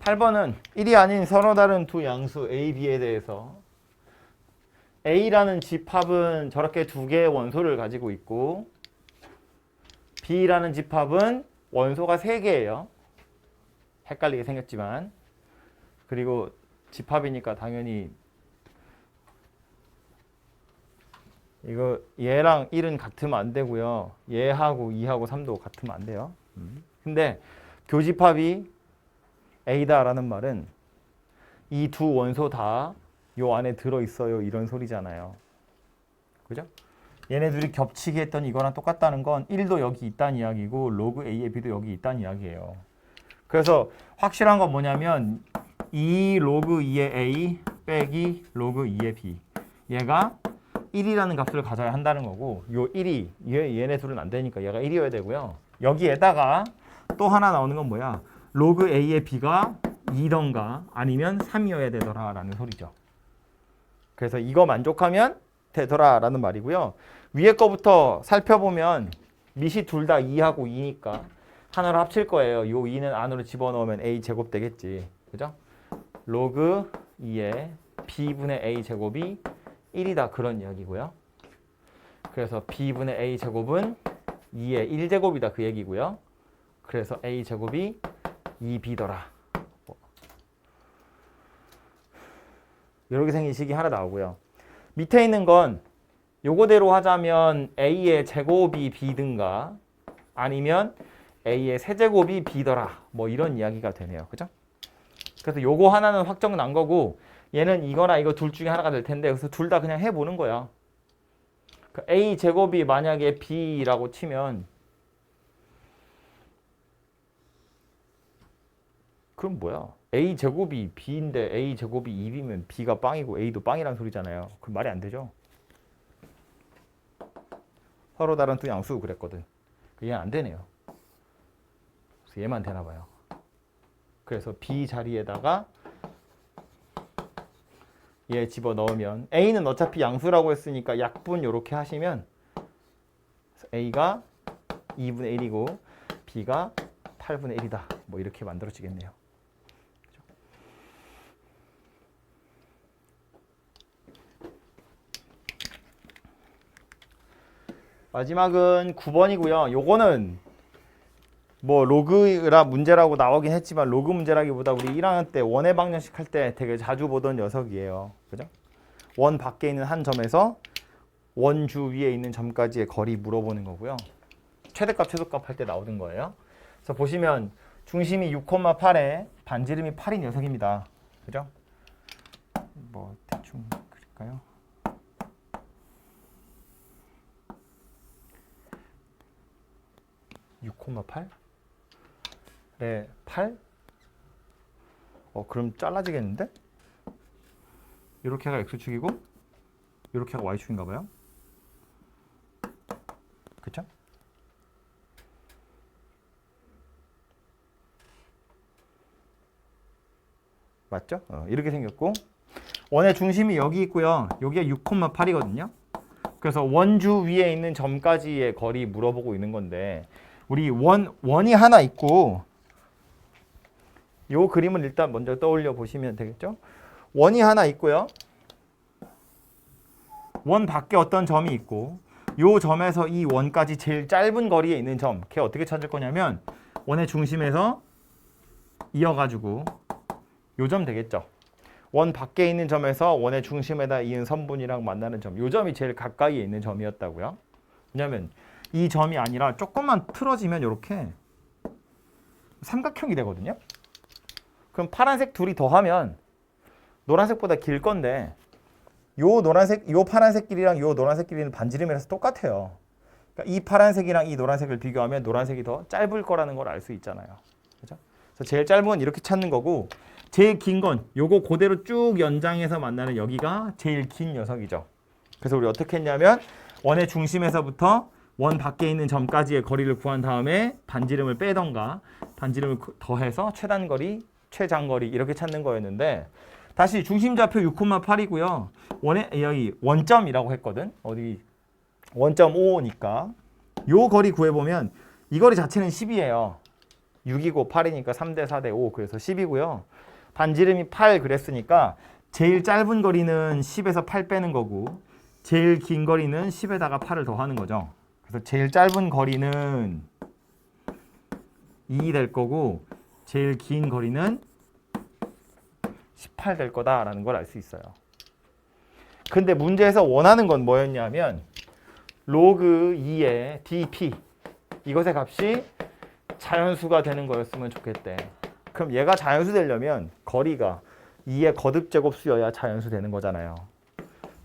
8번은 1이 아닌 서로 다른 두 양수 A, B에 대해서 A라는 집합은 저렇게 2개의 원소를 가지고 있고 B라는 집합은 원소가 3개예요. 헷갈리게 생겼지만 그리고 집합이니까 당연히 이거 얘랑 1은 같으면 안 되고요. 얘하고 2하고 3도 같으면 안 돼요. 근데 교집합이 A다라는 말은 이 두 원소 다 요 안에 들어있어요 이런 소리잖아요. 그죠? 얘네들이 겹치게 했더니 이거랑 똑같다는 건 1도 여기 있다는 이야기고 로그 A의 B도 여기 있다는 이야기예요. 그래서 확실한 건 뭐냐면 2 로그 2의 A 빼기 로그 2의 B 얘가 1이라는 값을 가져야 한다는 거고 요 1이 얘네 둘은 안 되니까 얘가 1이어야 되고요. 여기에다가 또 하나 나오는 건 뭐야? 로그 A의 B가 2던가 아니면 3이어야 되더라 라는 소리죠. 그래서 이거 만족하면 되더라 라는 말이고요. 위에 거부터 살펴보면 밑이 둘 다 2하고 2니까 하나로 합칠 거예요. 요 2는 안으로 집어넣으면 A 제곱 되겠지. 그죠? 로그 2의 B분의 A 제곱이 1이다 그런 이야기고요. 그래서 B분의 A 제곱은 2의 1제곱이다 그 얘기고요. 그래서 A 제곱이 2B더라. 이렇게 생긴 식이 하나 나오고요. 밑에 있는 건 요거대로 하자면 A의 제곱이 B든가 아니면 A의 세제곱이 B더라. 뭐 이런 이야기가 되네요. 그죠? 그래서 요거 하나는 확정 난 거고 얘는 이거나 이거 둘 중에 하나가 될 텐데 그래서 둘 다 그냥 해보는 거야. A 제곱이 만약에 B라고 치면 그럼 뭐야? A 제곱이 B인데 A 제곱이 2B면 B가 빵이고 A도 빵이란 소리잖아요. 그 말이 안 되죠. 서로 다른 두 양수 그랬거든. 얘는 안 되네요. 그래서 얘만 되나 봐요. 그래서 B 자리에다가 얘 집어넣으면 A는 어차피 양수라고 했으니까 약분 이렇게 하시면 A가 2분의 1이고 B가 8분의 1이다. 뭐 이렇게 만들어지겠네요. 마지막은 9번이고요. 요거는 뭐 로그라 문제라고 나오긴 했지만 로그 문제라기보다 우리 1학년 때 원의 방정식 할 때 되게 자주 보던 녀석이에요. 그죠? 원 밖에 있는 한 점에서 원주 위에 있는 점까지의 거리 물어보는 거고요. 최대값, 최소값 할 때 나오는 거예요. 그래서 보시면 중심이 6,8에 반지름이 8인 녀석입니다. 그죠? 뭐 대충 그릴까요? 6,8? 네, 8? 그럼 잘라지겠는데? 이렇게가 x축이고 이렇게가 y축인가 봐요. 그쵸? 맞죠? 이렇게 생겼고 원의 중심이 여기 있고요. 여기가 6,8이거든요. 그래서 원주 위에 있는 점까지의 거리 물어보고 있는 건데 우리 원이 하나 있고 요 그림을 일단 먼저 떠올려 보시면 되겠죠. 원이 하나 있고요. 원 밖에 어떤 점이 있고 요 점에서 이 원까지 제일 짧은 거리에 있는 점, 걔 어떻게 찾을 거냐면 원의 중심에서 이어가지고 요 점 되겠죠. 원 밖에 있는 점에서 원의 중심에다 이은 선분이랑 만나는 점, 요 점이 제일 가까이에 있는 점이었다고요. 왜냐면 이 점이 아니라 조금만 틀어지면 이렇게 삼각형이 되거든요. 그럼 파란색 둘이 더하면 노란색보다 길 건데 요 노란색, 요 파란색 길이랑 요 노란색 길이는 반지름이라서 똑같아요. 그러니까 이 파란색이랑 이 노란색을 비교하면 노란색이 더 짧을 거라는 걸 알 수 있잖아요. 그죠? 그래서 제일 짧은 건 이렇게 찾는 거고 제일 긴 건 요거 그대로 쭉 연장해서 만나는 여기가 제일 긴 녀석이죠. 그래서 우리 어떻게 했냐면 원의 중심에서부터 원 밖에 있는 점까지의 거리를 구한 다음에 반지름을 빼던가 반지름을 더해서 최단거리, 최장거리 이렇게 찾는 거였는데 다시 중심좌표 6,8이고요. 원의 여기 원점이라고 했거든. 어디 원점 5니까 요 거리 구해보면 이 거리 자체는 10이에요. 6이고 8이니까 3대 4대 5 그래서 10이고요. 반지름이 8 그랬으니까 제일 짧은 거리는 10에서 8 빼는 거고 제일 긴 거리는 10에다가 8을 더하는 거죠. 그래서 제일 짧은 거리는 2 될 거고 제일 긴 거리는 18 될 거다라는 걸 알 수 있어요. 근데 문제에서 원하는 건 뭐였냐면 로그 2의 dp 이것의 값이 자연수가 되는 거였으면 좋겠대. 그럼 얘가 자연수 되려면 거리가 2의 거듭제곱수여야 자연수 되는 거잖아요.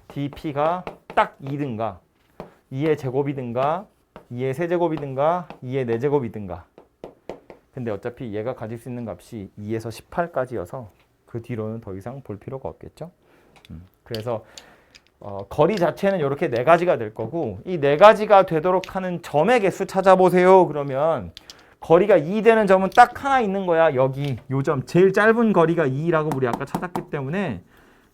dp가 딱 2든가 2의 제곱이든가 2의 세제곱이든가 2의 4제곱이든가 근데 어차피 얘가 가질 수 있는 값이 2에서 18까지여서 그 뒤로는 더 이상 볼 필요가 없겠죠. 그래서 거리 자체는 이렇게 4가지가 될 거고 이 4가지가 되도록 하는 점의 개수 찾아보세요. 그러면 거리가 2 되는 점은 딱 하나 있는 거야. 여기 요 점 제일 짧은 거리가 2라고 우리 아까 찾았기 때문에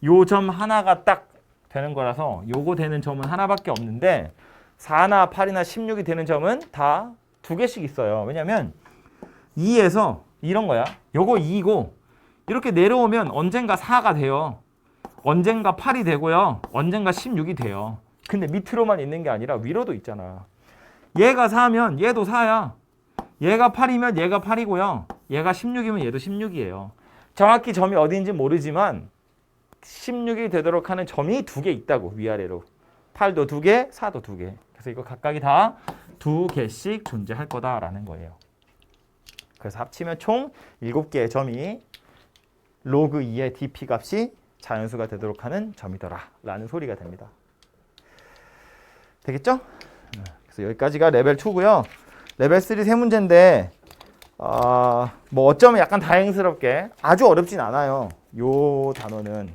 요 점 하나가 딱 되는 거라서 요거 되는 점은 하나밖에 없는데 4나 8이나 16이 되는 점은 다 2개씩 있어요. 왜냐면 2에서 이런 거야. 요거 2고 이렇게 내려오면 언젠가 4가 돼요. 언젠가 8이 되고요. 언젠가 16이 돼요. 근데 밑으로만 있는 게 아니라 위로도 있잖아. 얘가 4면 얘도 4야. 얘가 8이면 얘가 8이고요. 얘가 16이면 얘도 16이에요. 정확히 점이 어디인지 모르지만 16이 되도록 하는 점이 2개 있다고 위아래로. 8도 2개, 4도 2개. 그래서 이거 각각이 다 2개씩 존재할 거다라는 거예요. 그래서 합치면 총 7개의 점이 로그 2의 dp 값이 자연수가 되도록 하는 점이더라 라는 소리가 됩니다. 되겠죠? 그래서 여기까지가 레벨 2고요. 레벨 3 세 문제인데 뭐 어쩌면 약간 다행스럽게 아주 어렵진 않아요. 요 단어는